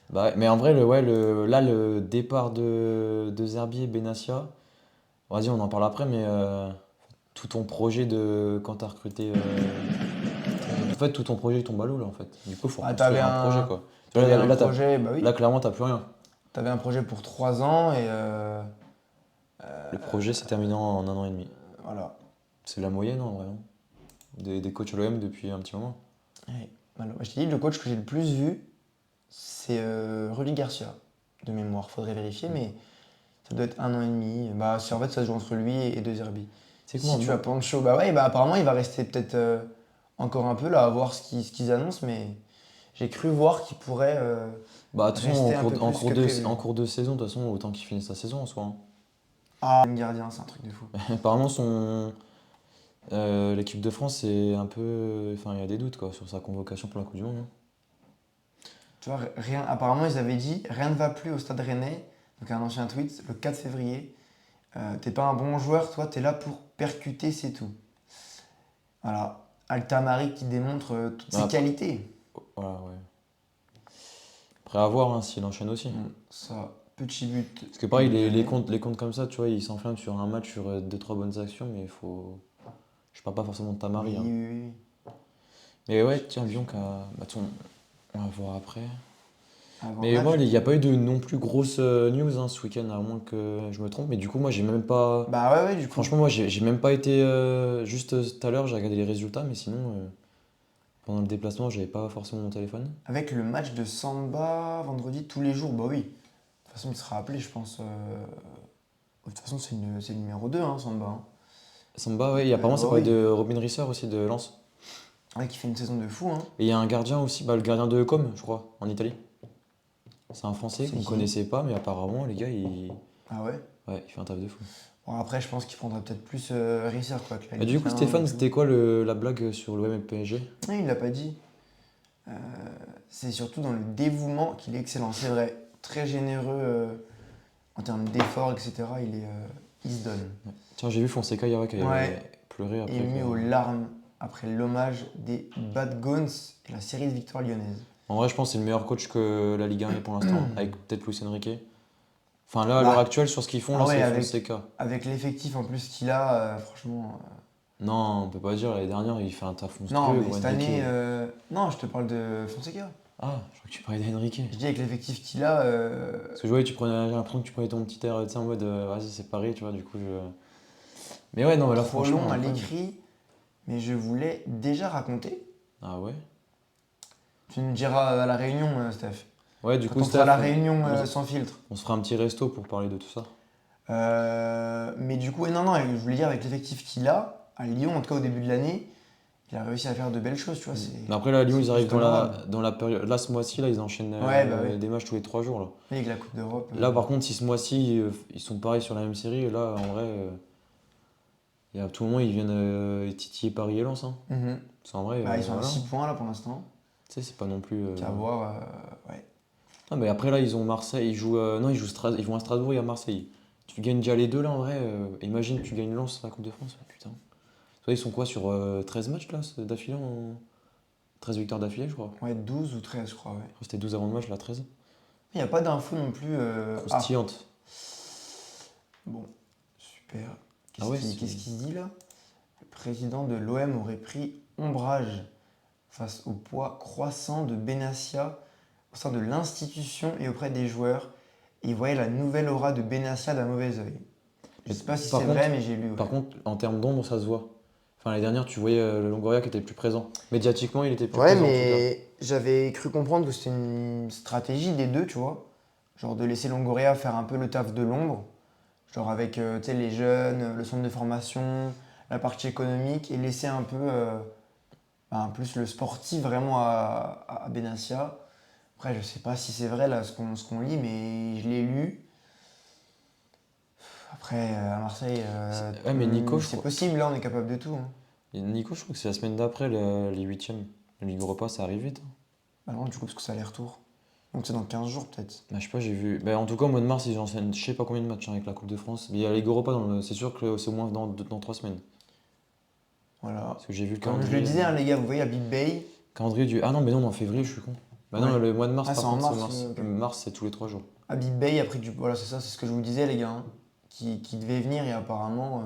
Bah, mais en vrai, là, le départ de Zerbi et Benassia, Vas-y, on en parle après, mais tout ton projet de quand t'as recruté. En fait, tout ton projet tombe à l'eau là en fait. Du coup, il faut Ah, reconstruire un projet quoi. Tu vois, t'avais un là, projet, bah oui. là, clairement, t'as plus rien. T'avais un projet pour 3 ans et Le projet s'est terminé en 1 an et demi. voilà. C'est la moyenne en vrai, hein, des coachs à l'OM depuis un petit moment. Ouais. Je t'ai dit, le coach que j'ai le plus vu, c'est Rudy Garcia, de mémoire. Faudrait vérifier, mais ça doit être 1 an et demi. Bah, en fait, ça se joue entre lui et De Zerbi. C'est que Si tu moi, as Pancho, bah ouais, bah apparemment, il va rester peut-être encore un peu là, à voir ce qu'ils annoncent, mais j'ai cru voir qu'il pourrait bah, de toute façon, rester un peu plus que prévu. en cours de saison, de toute façon, autant qu'il finisse sa saison en soi, hein. Ah, le gardien, c'est un truc de fou. Apparemment, l'équipe de France, c'est un peu. Enfin, il y a des doutes quoi, sur sa convocation pour la Coupe du Monde, hein. Tu vois, rien, apparemment, ils avaient dit rien ne va plus au Stade Rennais. Donc, un ancien tweet, le 4 février. T'es pas un bon joueur, toi, t'es là pour percuter, c'est tout. Voilà. Altamari qui démontre toutes ses Après, qualités. voilà, ouais. Après, à voir hein, s'il enchaîne aussi. Ça, petit but. Parce que pareil, il est les comptes comme ça, tu vois, ils s'enflamment sur un match, sur deux trois bonnes actions, mais il faut. Je parle pas forcément de Oui, Tamari, hein. oui, oui. Mais ouais, tiens, Lyon, bah, on va voir après. Avant Mais match, moi, du il n'y a coup. pas eu de non plus grosse news hein, ce week-end, à moins que je me trompe. Mais du coup, moi, j'ai même pas. Bah ouais, ouais, du coup. Franchement, moi, j'ai même pas été. Juste tout à l'heure, j'ai regardé les résultats, mais sinon, pendant le déplacement, j'avais pas forcément mon téléphone. Avec le match de Samba vendredi tous les jours, bah oui. De toute façon, il sera appelé, je pense. De toute façon, c'est le numéro 2, hein, Samba, hein. Samba, ouais, et apparemment, ça Bah parlait oui. de Robin Risser aussi, de Lens. Ouais, qui fait une saison de fou, hein. Et il y a un gardien aussi, bah, le gardien de Com, je crois, en Italie. C'est un Français C'est qu'on ne qui? connaissait pas, mais apparemment, les gars, Ah ouais? ouais, il fait un taf de fou. Bon, après, je pense qu'il prendra peut-être plus Risser, quoi, que la Et du Ligue coup, 1 et Stéphane, tout. c'était quoi la blague sur l'OM et le PSG? Ah, il l'a pas dit. Euh, c'est surtout dans le dévouement qu'il est excellent. C'est vrai, très généreux en termes d'efforts, etc. Il se donne. Tiens, j'ai vu Fonseca hier qui avait Ouais, pleuré après ému aux que. larmes après l'hommage des Bad Guns et la série de victoires lyonnaises. En vrai, je pense que c'est le meilleur coach que la Ligue 1 ait pour l'instant, avec peut-être Luis Enrique. Enfin, là, à l'heure Bah, actuelle, sur ce qu'ils font, ah là, ouais, c'est Fonseca. avec l'effectif en plus qu'il a, franchement. Non, on peut pas dire, l'année dernière, il fait un taf Non, monstrueux, mais gros, cette Enrique. année. Non, je te parle de Fonseca. Ah, je crois que tu parlais d'Enrique. Je dis avec l'effectif qu'il a. Parce que je voyais, j'ai l'impression que tu prenais ton petit air, tu sais, en mode, vas-y, c'est pareil, tu vois, du coup, je. Mais ouais, non, mais là, Trop franchement, long à incroyable. l'écrit, mais je voulais déjà raconter. Ah ouais? Tu me diras à la réunion, Steph. Ouais, du Quand coup, on fera Steph, la réunion on, sans filtre. on se fera un petit resto pour parler de tout ça. Mais du coup, ouais, non, non, je voulais dire, avec l'effectif qu'il a, à Lyon, en tout cas au début de l'année, il a réussi à faire de belles choses, tu vois. Mais après, là, à Lyon, C'est ils plus arrivent qu'honorable. dans la période. Là, ce mois-ci, là, ils enchaînent Ouais, bah ouais. des matchs tous les 3 jours, là. Et avec la Coupe d'Europe. Là, par contre, si ce mois-ci, ils sont pareils sur la même série, là, en vrai, à tout moment, ils viennent titiller Paris et Lens, hein. Mhm. C'est en vrai, Bah, ils sont à voilà. 6 points là pour l'instant. Tu sais, c'est pas non plus. Qu'à voir. Ouais. Ah, mais après, là, ils ont Marseille, ils jouent. Non, ils vont à Strasbourg et à Marseille. Tu gagnes déjà les deux, là, en vrai. Imagine, tu gagnes Lens, la Coupe de France. Putain. Toi, ils sont quoi sur 13 matchs, là, d'affilée 13 victoires d'affilée, je crois. Ouais, 12 ou 13, je crois, ouais. C'était 12 avant le match, là, 13. Il n'y a pas d'infos non plus. Ah, Croustillante. bon, super. Ah ouais, Qu'est-ce qu'il dit là? Le président de l'OM aurait pris ombrage face au poids croissant de Benassia au sein de l'institution et auprès des joueurs. Et il voyait la nouvelle aura de Benassia d'un mauvais œil. Je Mais sais pas si par c'est contre- vrai, mais j'ai lu. Ouais. Par contre, en termes d'ombre, ça se voit. Enfin, l'année dernière, tu voyais le Longoria qui était plus présent. Médiatiquement, il était plus Ouais, présent, en tout cas. mais j'avais cru comprendre que c'était une stratégie des deux, tu vois. Genre de laisser Longoria faire un peu le taf de l'ombre. Genre avec tu sais, les jeunes, le centre de formation, la partie économique, et laisser un peu plus le sportif vraiment à Benassia. Après, je sais pas si c'est vrai là ce qu'on lit, mais je l'ai lu. Après, à Marseille, Ouais, mais Nico, je c'est crois. possible, là on est capable de tout, hein. Nico, je crois que c'est la semaine d'après, les huitièmes. Le Ligue Europa, ça arrive vite, hein. Bah non, du coup, parce que ça a les retours. Donc c'est dans 15 jours peut-être. Bah, je sais pas, j'ai vu. Bah, en tout cas, au mois de mars, ils enchaînent je sais pas combien de matchs hein, avec la Coupe de France. Mais il y a la Ligue Europa, c'est sûr que c'est au moins dans 3 semaines. Voilà. Parce que j'ai vu le Comme je calendrier. le disais, hein, les gars, vous voyez à Big Bay. Calendrier du. Ah non, mais non, en février, je suis con. Bah non, Ouais. le mois de mars, Ah, par c'est en contre, c'est mars, mars. ok. Mars, c'est tous les 3 jours. À Big Bay, après, voilà, c'est ça, c'est ce que je vous disais, les gars, hein. qui devait venir et apparemment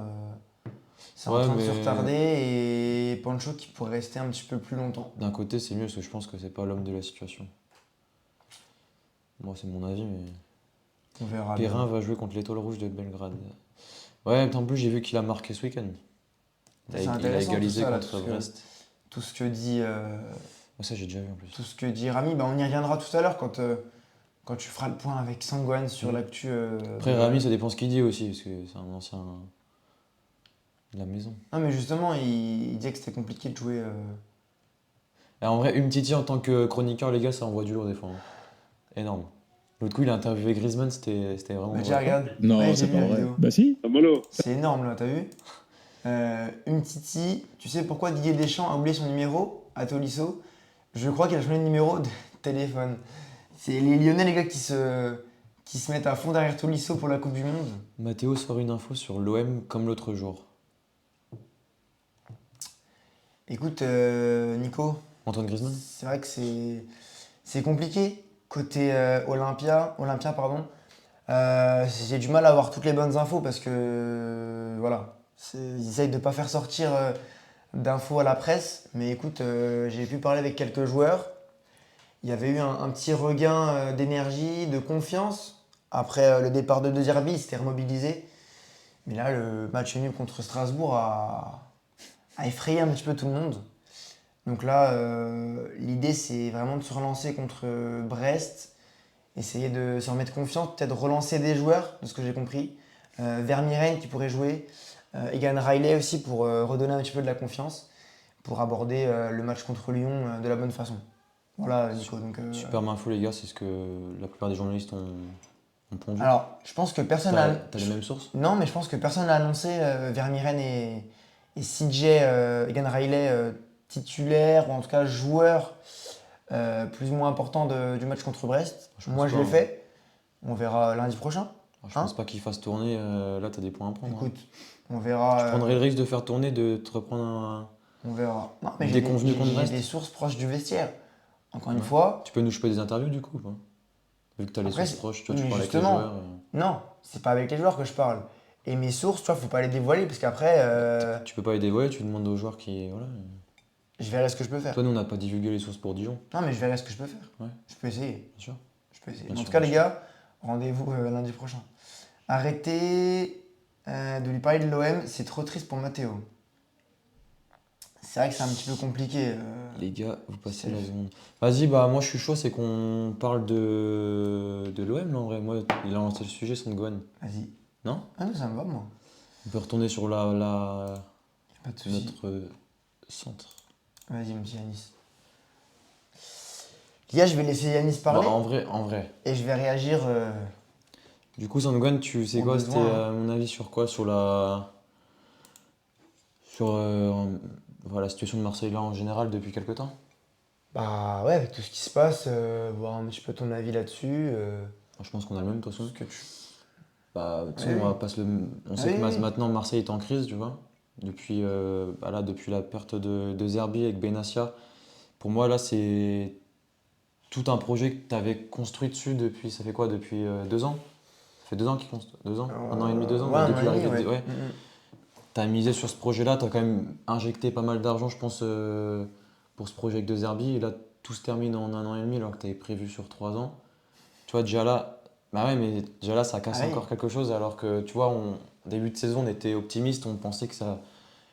c'est en Ouais, train de se mais retarder et Pancho qui pourrait rester un petit peu plus longtemps. d'un côté, c'est mieux parce que je pense que c'est pas l'homme de la situation. Moi, c'est mon avis, mais. On verra bien. Perrin va jouer contre l'Étoile Rouge de Belgrade. Ouais, en plus, j'ai vu qu'il a marqué ce week-end. C'est Il a intéressant tout égalisé ça, là, contre Brest. tout ce que dit, Ouais, ça, j'ai déjà vu en plus. tout ce que dit Rami. Bah, on y reviendra tout à l'heure quand tu feras le point avec Sangwan sur Mm. l'actu. Après, Rami, ça dépend ce qu'il dit aussi, parce que c'est un ancien de la maison. Non, mais justement, il disait que c'était compliqué de jouer. Et en vrai, Umtiti en tant que chroniqueur, les gars, ça envoie du lourd des fois, hein. Énorme. L'autre coup, il a interviewé Griezmann, c'était vraiment Bah, drôle. tiens, regarde. Ouais, Non, j'ai c'est vu pas la vrai. vidéo. Bah si. C'est énorme, là, t'as vu? Umtiti, tu sais pourquoi Didier Deschamps a oublié son numéro à Tolisso? Je crois qu'il a changé de numéro de téléphone. C'est les Lyonnais, les gars, qui se mettent à fond derrière Tolisso pour la Coupe du Monde. Mathéo sort une info sur l'OM comme l'autre jour. Écoute, Nico, Antoine Griezmann? c'est vrai que c'est compliqué. Côté Olympia, pardon. J'ai du mal à avoir toutes les bonnes infos parce que voilà, ils essayent de ne pas faire sortir d'infos à la presse. Mais écoute, j'ai pu parler avec quelques joueurs. Il y avait eu un petit regain d'énergie, de confiance. Après le départ de De Zerbi, ils s'étaient remobilisés. Mais là, le match nul contre Strasbourg a effrayé un petit peu tout le monde. Donc là, l'idée, c'est vraiment de se relancer contre Brest, essayer de se remettre confiance, peut-être relancer des joueurs, de ce que j'ai compris. Vermieren qui pourrait jouer, Egan Riley aussi pour redonner un petit peu de la confiance, pour aborder le match contre Lyon de la bonne façon. Voilà, Nico. Donc, Super info, les gars, c'est ce que la plupart des journalistes ont pondu. alors, je pense que personne n'a. T'as les mêmes sources? Non, mais je pense que personne n'a annoncé Vermieren et CJ Egan Riley titulaires, ou en tout cas joueurs plus ou moins importants du match contre Brest. Je pense Moi, je pas, l'ai hein. fait. On verra lundi prochain. Je Hein? pense pas qu'il fasse tourner. Là, t'as des points à prendre, hein. Écoute, on verra. Tu prendrais le risque de faire tourner, de te reprendre un. On verra. Non, mais Déconvenu contre j'ai Brest. des sources proches du vestiaire. Encore une Ouais. fois, Tu peux nous choper des interviews du coup, ou pas? Vu que t'as les Après, sources proches, tu vois, tu mais parles avec les justement, joueurs. non, c'est pas avec les joueurs que je parle. Et mes sources, tu vois, faut pas les dévoiler parce qu'après, Tu peux pas les dévoiler, tu demandes aux joueurs qui. Voilà. je verrai ce que je peux faire. Toi, nous, on n'a pas divulgué les sources pour Dijon, Non, mais je verrai ce que je peux faire. Ouais. Je peux essayer. bien sûr. Je peux essayer. Bien En sûr, tout cas, bien les gars, rendez-vous lundi prochain. Arrêtez de lui parler de l'OM, c'est trop triste pour Mathéo. C'est vrai que c'est un petit peu compliqué. Les gars, vous passez c'est- la seconde. Vas-y, bah moi je suis chaud, c'est qu'on parle de l'OM là en vrai. Moi, il a lancé le sujet, son Gohan. Vas-y. Non? Ah non, ça me va, moi. On peut retourner sur Pas de soucis. notre centre. Vas-y, mon petit Yanis. Les gars, je vais laisser Yanis Bah, parler en vrai. et je vais réagir. Du coup, Sandgren, tu sais Au quoi? besoin, C'était hein. mon avis sur quoi? Sur la. Sur voilà, la situation de Marseille là en général depuis quelques temps? Bah ouais, avec tout ce qui se passe, voir un petit peu ton avis là-dessus. Moi, je pense qu'on a le même, de toute façon. Ce que tu... Bah, tu sais, Oui, on va oui. pas se le. On Ah sait oui, que oui. maintenant Marseille est en crise, tu vois. Depuis, depuis la perte de Zerbi avec Benassia. Pour moi, là, c'est tout un projet que tu avais construit dessus depuis, ça fait quoi, depuis 2 ans? Ça fait 2 ans qu'il construit. 2 ans? 1 an et demi, 2 ans? Ouais, un Depuis an et demi, l'arrivée de. ouais. Ouais. T'as misé sur ce projet-là, t'as quand même injecté pas mal d'argent, je pense, pour ce projet avec De Zerbi. Et là, tout se termine en 1 an et demi alors que t'avais prévu sur 3 ans. Tu vois, déjà là, bah ouais, mais déjà là, ça casse Ah oui. encore quelque chose alors que, tu vois, début de saison, on était optimiste, on pensait que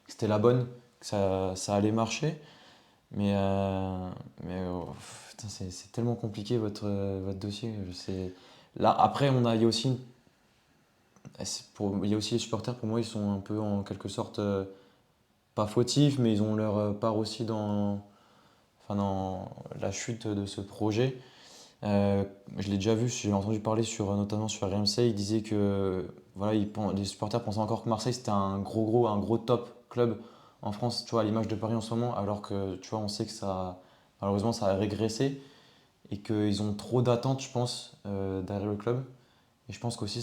c'était la bonne, que ça allait marcher. Putain, c'est tellement compliqué votre dossier. Je sais. Là, après, il y a aussi, il y a aussi les supporters, pour moi, ils sont un peu en quelque sorte pas fautifs, mais ils ont leur part aussi dans la chute de ce projet. Je l'ai déjà vu, j'ai entendu parler notamment sur RMC, il disait que voilà, les supporters pensaient encore que Marseille c'était un gros top club en France, tu vois, à l'image de Paris en ce moment, alors que tu vois, on sait que malheureusement ça a régressé et qu'ils ont trop d'attentes, je pense, derrière le club. Et je pense qu'aussi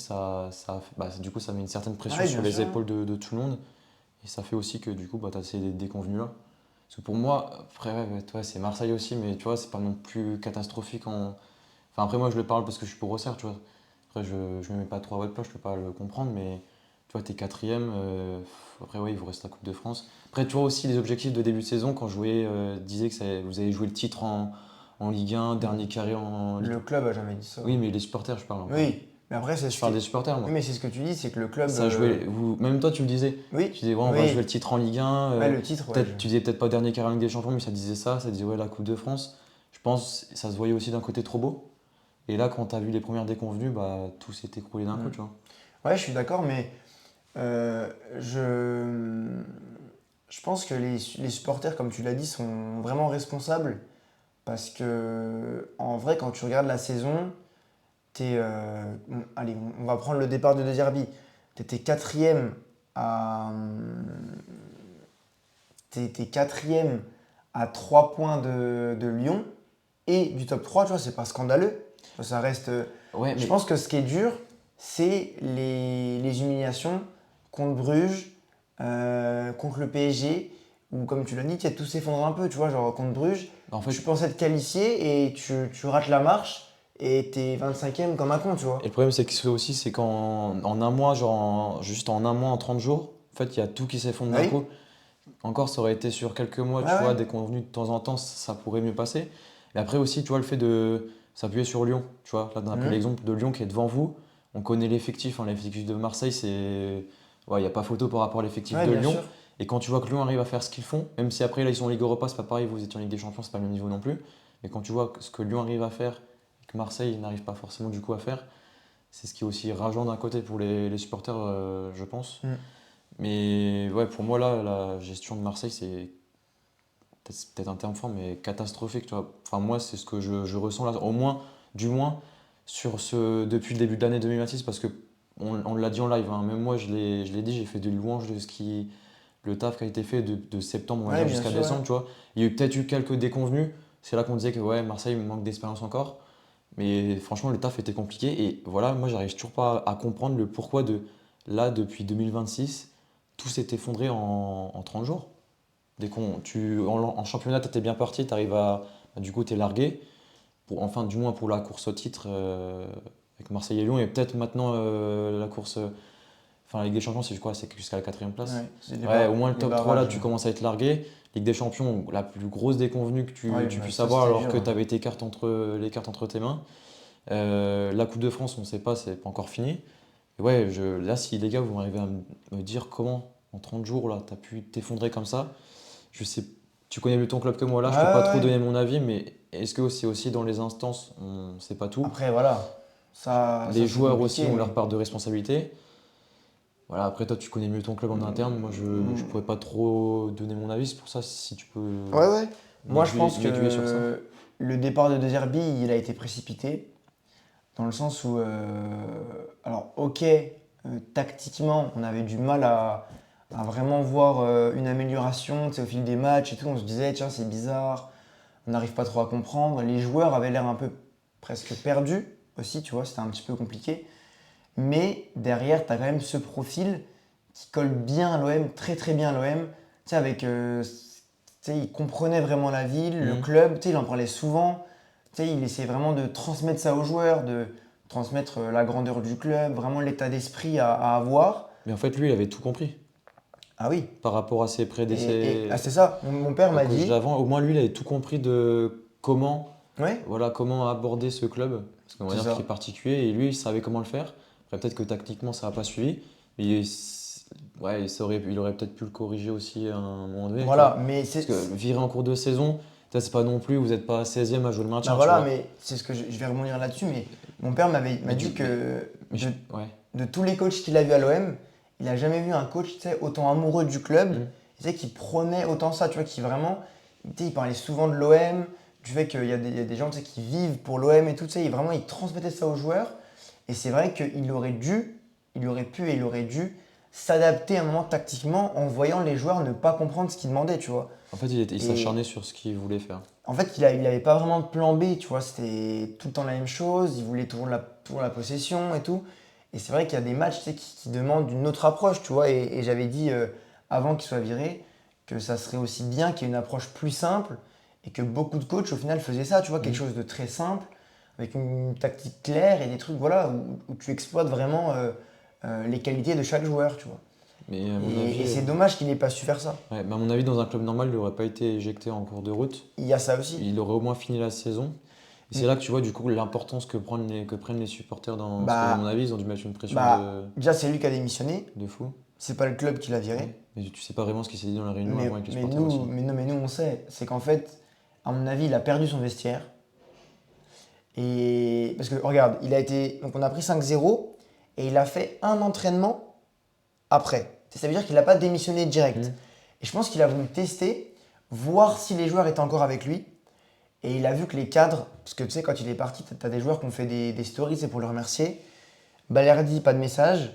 du coup ça met une certaine pression Ouais, sur bien les sûr. épaules de tout le monde et ça fait aussi que du coup tu as ces déconvenus là. Parce que pour moi, après, ouais, c'est Marseille aussi, mais tu vois, c'est pas non plus catastrophique Enfin, après, moi, je le parle parce que je suis pour Auxerre, tu vois. Après, je ne me mets pas trop à votre place, je peux pas le comprendre, mais tu vois, t'es quatrième. Après, ouais, il vous reste la Coupe de France. Après, tu vois aussi les objectifs de début de saison, quand je disais que vous avez joué le titre en Ligue 1, dernier carré en Ligue. Le club a jamais dit ça. Oui, mais les supporters, je parle encore. Oui, mais après, c'est Je ce que... parle des supporters, moi. Oui, mais c'est ce que tu dis, c'est que le club... Ça jouait, même toi, tu le disais. Oui, Tu disais, ouais, on va jouer le oui. titre en Ligue 1. Ouais, le titre, ouais. Tu disais peut-être pas dernier carré en Ligue des Champions, mais ça disait ça. Ça disait, ouais, la Coupe de France. Je pense que ça se voyait aussi d'un côté trop beau. Et là, quand tu as vu les premières déconvenues, bah, tout s'est écroulé d'un coup, tu vois. Ouais, je suis d'accord, mais euh, je... je pense que les supporters, comme tu l'as dit, sont vraiment responsables parce que, en vrai, quand tu regardes la saison, allez, on va prendre le départ de De Zerbi. Tu étais quatrième à, t'es quatrième à 3 points de Lyon et du top 3, tu vois, c'est pas scandaleux. Ça reste. Ouais, Je mais pense que ce qui est dur, c'est les humiliations contre Bruges, contre le PSG, où, comme tu l'as dit, tout s'effondre un peu, tu vois, genre contre Bruges, en fait, tu pensais te qualifier et tu rates la marche et t'es 25e comme un con, tu vois. et le problème, c'est que c'est aussi, c'est qu'en en un mois, genre, juste en un mois, en 30 jours, en fait, il y a tout qui s'effondre Ah d'un oui, coup. Encore, ça aurait été sur quelques mois, ouais, tu vois, ouais. des convenus de temps en temps, ça pourrait mieux passer. Et après aussi, tu vois, le fait de s'appuyer sur Lyon, tu vois, là, on a pris Mhm. l'exemple de Lyon qui est devant vous. On connaît l'effectif, hein, l'effectif de Marseille, c'est. Ouais, il n'y a pas photo par rapport à l'effectif Ouais, de bien Lyon. sûr. Et quand tu vois que Lyon arrive à faire ce qu'ils font, même si après, là, ils sont en Ligue Europa, c'est pas pareil, vous étiez en Ligue des Champions, c'est pas le même niveau non plus. Mais quand tu vois ce que Lyon arrive à faire, et que Marseille n'arrive pas forcément du coup à faire, c'est ce qui est aussi rageant d'un côté pour les supporters, je pense. Mm. Mais ouais, pour moi, là, la gestion de Marseille, c'est peut-être un terme fort, mais catastrophique, tu vois. Enfin, moi, c'est ce que je ressens là, au moins, du moins, depuis le début de l'année 2026, parce que on l'a dit en live, hein, même moi, je l'ai dit, j'ai fait des louanges de le taf qui a été fait de septembre, on va Ouais, dire, bien jusqu'à sûr, ouais. décembre, tu vois. Il y a eu peut-être eu quelques déconvenus, c'est là qu'on disait que ouais, Marseille manque d'expérience encore, mais franchement, le taf était compliqué, et voilà, moi, j'arrive toujours pas à comprendre le pourquoi de là, depuis 2026, tout s'est effondré en 30 jours. En championnat, tu étais bien parti, tu arrives du coup, tu es largué. Enfin, du moins pour la course au titre avec Marseille et Lyon. Et peut-être maintenant, la course. Enfin, la Ligue des Champions, c'est quoi? C'est jusqu'à la quatrième place. Ouais, c'est Ouais, au moins le les top 3 là, barrages. tu commences à être largué. Ligue des Champions, la plus grosse déconvenue que Ouais, tu bah, puisses ça avoir c'était alors dur, que hein. tu avais les cartes entre tes mains. La Coupe de France, on ne sait pas, c'est pas encore fini. Et ouais, là, si les gars, vous m'arrivez à me dire comment, en 30 jours, là, tu as pu t'effondrer comme ça, je sais, tu connais mieux ton club que moi là, Ouais, je peux pas ouais, trop ouais. donner mon avis, mais est-ce que c'est aussi dans les instances, on sait pas tout. Après, voilà. Ça Les c'est joueurs aussi compliqué, ont mais. leur part de responsabilité. Voilà, après toi tu connais mieux ton club en interne, moi je Mm. pourrais pas trop donner mon avis, c'est pour ça si tu peux Ouais, ouais. Moi, je pense m'aiguiller sur ça. que le départ de De Zerbi, il a été précipité. Dans le sens où. Alors, ok, tactiquement, on avait du mal à vraiment voir une amélioration, tu sais, au fil des matchs et tout. On se disait, tiens, c'est bizarre, on n'arrive pas trop à comprendre. Les joueurs avaient l'air un peu presque perdus aussi, tu vois, c'était un petit peu compliqué. Mais derrière, tu as quand même ce profil qui colle bien à l'OM, très très bien à l'OM. Tu sais, tu sais, il comprenait vraiment la ville, le Mhm. club, tu sais, il en parlait souvent. Tu sais, il essayait vraiment de transmettre ça aux joueurs, de transmettre la grandeur du club, vraiment l'état d'esprit à avoir. Mais en fait lui il avait tout compris Ah oui, par rapport à ses ah, prédécesseurs, c'est ça. Mon père au m'a coach dit, d'avant, au moins lui il avait tout compris de comment ouais, voilà, comment aborder ce club, parce qu'on va c'est dire qu'il est ça. particulier, et lui, il savait comment le faire. Après, peut-être que tactiquement, ça n'a pas suivi, mais ouais, il aurait peut-être pu le corriger aussi à un moment donné, tu Voilà, vois. mais Parce que virer en cours de saison, ça, c'est pas non plus, vous n'êtes pas 16e à jouer le bah maintien, tu voilà, vois. mais c'est ce que je vais rebondir là-dessus. Mais mon père m'a Mais, dit que ouais. de tous les coachs qu'il a vus à l'OM, il n'a jamais vu un coach tu sais, autant amoureux du club, Mm. tu sais, qui prônait autant ça, tu vois, qui vraiment, tu sais, il parlait souvent de l'OM, du fait qu'il y a des gens tu sais, qui vivent pour l'OM et tout, tu sais, vraiment, il transmettait ça aux joueurs. Et c'est vrai qu'il aurait dû, il aurait pu et il aurait dû s'adapter à un moment tactiquement en voyant les joueurs ne pas comprendre ce qu'ils demandaient, tu vois. En fait, il Et s'acharnait sur ce qu'il voulait faire. en fait, il avait pas vraiment de plan B, tu vois, c'était tout le temps la même chose, il voulait toujours la possession et tout. Et c'est vrai qu'il y a des matchs tu sais, qui demandent une autre approche, tu vois. Et j'avais dit avant qu'il soit viré que ça serait aussi bien qu'il y ait une approche plus simple et que beaucoup de coachs au final faisaient ça, tu vois, quelque Mm. chose de très simple, avec une tactique claire et des trucs voilà, où tu exploites vraiment les qualités de chaque joueur, tu vois. Mais à mon Et avis, c'est dommage qu'il n'ait pas su faire ça. ouais, mais à mon avis, dans un club normal, il n'aurait pas été éjecté en cours de route. Il y a ça aussi. Il aurait au moins fini la saison. Et c'est Mm. là que tu vois du coup l'importance que prennent les supporters dans. Parce qu'à mon Bah, avis, ils ont dû mettre une pression déjà, c'est lui qui a démissionné. de fou. C'est pas le club qui l'a Ouais. viré. Mais tu sais pas vraiment ce qui s'est dit dans la réunion Mais, avant avec les mais supporters aussi. nous, mais non, mais nous, on sait. C'est qu'en fait, à mon avis, il a perdu son vestiaire. Et parce que regarde, donc on a pris 5-0 et il a fait un entraînement après. Ça veut dire qu'il n'a pas démissionné direct. Mm. Et je pense qu'il a voulu tester, voir si les joueurs étaient encore avec lui. Et il a vu que les cadres, parce que tu sais, quand il est parti, tu as des joueurs qui ont fait des stories, c'est pour le remercier. Balerdi, pas de message.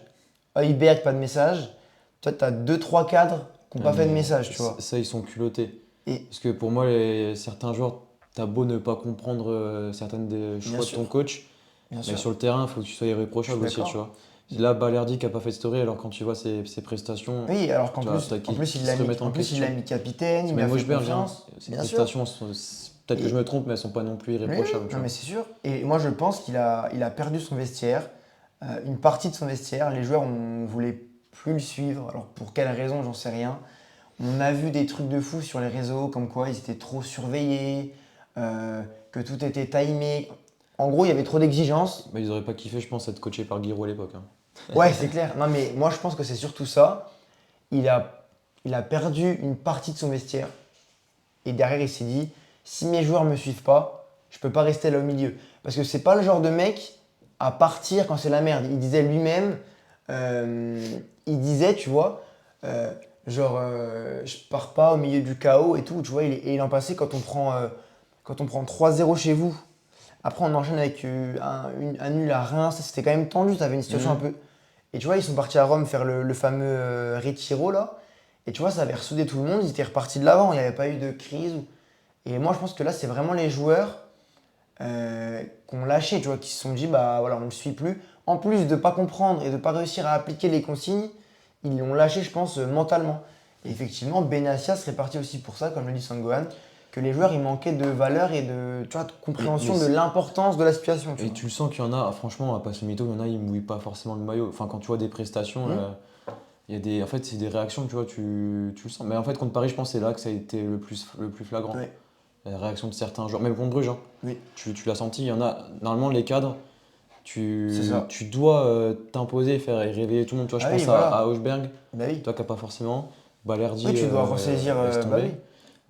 Højbjerg, pas de message. Toi, tu as 2-3 cadres qui n'ont pas fait de Mais message, tu vois. ça, ils sont culottés. Et Parce que pour moi, certains joueurs, t'as beau ne pas comprendre certaines des bien choix de ton sûr, coach, bien mais sûr. sur le terrain, il faut que tu sois irréprochable Je suis aussi, tu d'accord. vois. Là, Balerdi qui a pas fait de story, alors quand tu vois ses prestations, Oui, alors qu'en tu vois, plus, t'as en plus, qui il se l'a mis, remettent en en plus, il question. l'a mis capitaine, il lui Mais a moi, fait je perds, confiance. ses Bien sûr. prestations, peut-être que Et- je me trompe, mais elles sont pas non plus Oui, oui, irréprochables, tu non, vois. mais c'est sûr. Et moi, je pense qu'il a perdu son vestiaire, une partie de son vestiaire. Les joueurs, on voulait plus le suivre. Alors, pour quelle raison, j'en sais rien. On a vu des trucs de fou sur les réseaux, comme quoi ils étaient trop surveillés, que tout était timé. En gros, il y avait trop d'exigences. Bah, ils auraient pas kiffé, je pense, être coachés par Giroud à l'époque, hein. Ouais, c'est clair. Non, mais moi, je pense que c'est surtout ça. Il a perdu une partie de son vestiaire. Et derrière, il s'est dit, si mes joueurs ne me suivent pas, je peux pas rester là au milieu. Parce que c'est pas le genre de mec à partir quand c'est la merde. Il disait lui-même, euh, il disait, tu vois, euh, genre, je pars pas au milieu du chaos et tout, tu vois. Et il en passait quand on prend 3-0 chez vous. Après, on enchaîne avec un nul à Reims. C'était quand même tendu, tu avais une situation un Mhm. peu. Et tu vois, ils sont partis à Rome faire le fameux Retiro là. Et tu vois, ça avait ressoudé tout le monde. Ils étaient repartis de l'avant. Il n'y avait pas eu de crise. Et moi, je pense que là, c'est vraiment les joueurs qui ont lâché, tu vois, qui se sont dit, bah voilà, on ne le suit plus. En plus de ne pas comprendre et de ne pas réussir à appliquer les consignes, ils l'ont lâché, je pense, mentalement. Et effectivement, Benassia serait parti aussi pour ça, comme le dit Sangohan, que les joueurs, ils manquaient de valeur et de, tu vois, de compréhension de l'importance de la situation. Tu Et vois. tu le sens qu'il y en a, franchement, on va pas se mytho, il y en a, ils mouillent pas forcément le maillot. Enfin, quand tu vois des prestations, Mhm. il y a en fait, c'est des réactions, tu vois, tu le sens. Mais en fait, contre Paris, je pense que c'est là que ça a été le plus flagrant. Ouais. La réaction de certains joueurs, même contre Bruges, hein. Oui, Tu l'as senti, il y en a, normalement, les cadres, c'est ça. tu dois t'imposer, faire et réveiller tout le monde. Tu vois, je Ah oui, pense à voilà. Højbjerg, Bah oui. toi qui n'as pas forcément, Balerdi, Oui, tu dois ressaisir. laisse Bah tomber. oui.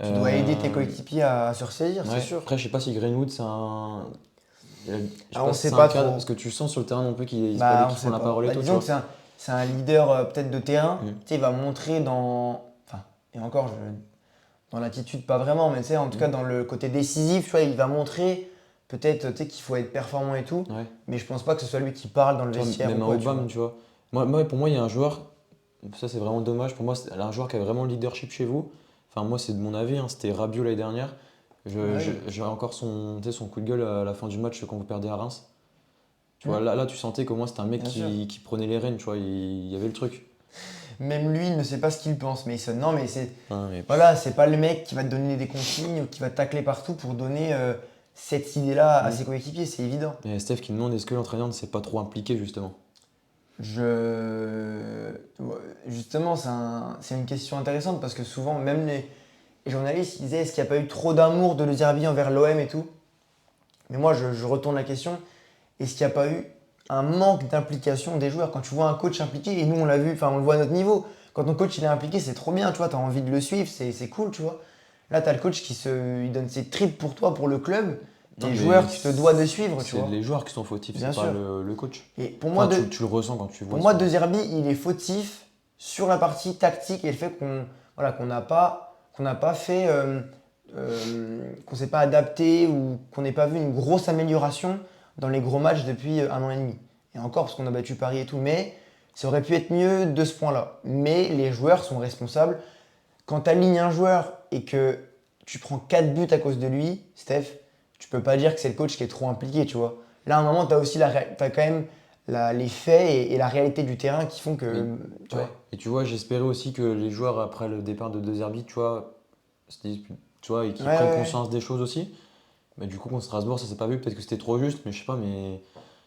Tu dois aider tes Euh, coéquipiers à se ressaisir, c'est ouais. sûr. Après, je sais pas si Greenwood, c'est un. Je sais Ah, pas on si sait c'est un pas cadre, trop. parce que tu sens sur le terrain non plus qu'il c'est pas lui Bah, on qui prend sait la pas. parole et Bah, tout, tu disons que vois. c'est un leader peut-être de terrain. Mm. Tu sais, il va montrer dans. Enfin, et encore, dans l'attitude, pas vraiment, mais tu sais, en tout cas, Mm. dans le côté décisif, tu vois, il va montrer peut-être tu sais, qu'il faut être performant et tout. Ouais. Mais je pense pas que ce soit lui qui parle dans le Tu vois, vestiaire ou même à quoi, tu Aubame, vois. tu vois. Pour moi, il y a un joueur, ça c'est vraiment dommage, pour moi, c'est un joueur qui a vraiment le leadership chez vous. Enfin, moi, c'est de mon avis, hein, c'était Rabiot l'année dernière. Ah oui. J'ai encore tu sais, son coup de gueule à la fin du match quand vous perdez à Reims. Tu vois, Mm. là, tu sentais qu'au moins c'était un mec Bien sûr. qui prenait les rênes, tu vois, il y avait le truc. Même lui, il ne sait pas ce qu'il pense, mais non, mais c'est. Hein, mais, Voilà, c'est pas le mec qui va te donner des consignes ou qui va te tacler partout pour donner cette idée-là à Mm. ses coéquipiers, c'est évident. Il y a Steph qui demande est-ce que l'entraîneur ne s'est pas trop impliqué justement. Je... Justement, c'est une question intéressante parce que souvent, même les journalistes ils disaient est-ce qu'il n'y a pas eu trop d'amour de Le Zerbi envers l'OM et tout. Mais moi, je retourne la question est-ce qu'il n'y a pas eu un manque d'implication des joueurs? Quand tu vois un coach impliqué, et nous on l'a vu, enfin on le voit à notre niveau, quand ton coach il est impliqué, c'est trop bien, tu vois, tu as envie de le suivre, c'est cool, tu vois. Là, tu as le coach il donne ses tripes pour toi, pour le club, Non, tes mais joueurs, tu te dois de suivre, tu c'est vois. les joueurs qui sont fautifs, Bien c'est pas sûr. le coach. Et Enfin, tu le ressens quand tu pour vois moi, De Zerbi, il est fautif sur la partie tactique et le fait qu'on n'a pas fait, qu'on s'est pas adapté ou qu'on n'ait pas vu une grosse amélioration dans les gros matchs depuis 1 an et demi. Et encore parce qu'on a battu Paris et tout, mais ça aurait pu être mieux de ce point-là. Mais les joueurs sont responsables. Quand tu alignes un joueur et que tu prends 4 buts à cause de lui, Steph, tu peux pas dire que c'est le coach qui est trop impliqué, tu vois. Là, à un moment, tu as aussi t'as quand même les faits et la réalité du terrain qui font Mais, que, tu ouais. vois. Et tu vois, j'espérais aussi que les joueurs, après le départ de De Zerbi, tu vois, se disent, tu vois, et qu'ils Ouais, prennent ouais, conscience des choses aussi. Mais du coup, contre Strasbourg, ça s'est pas vu. Peut-être que c'était trop juste, mais je sais pas, mais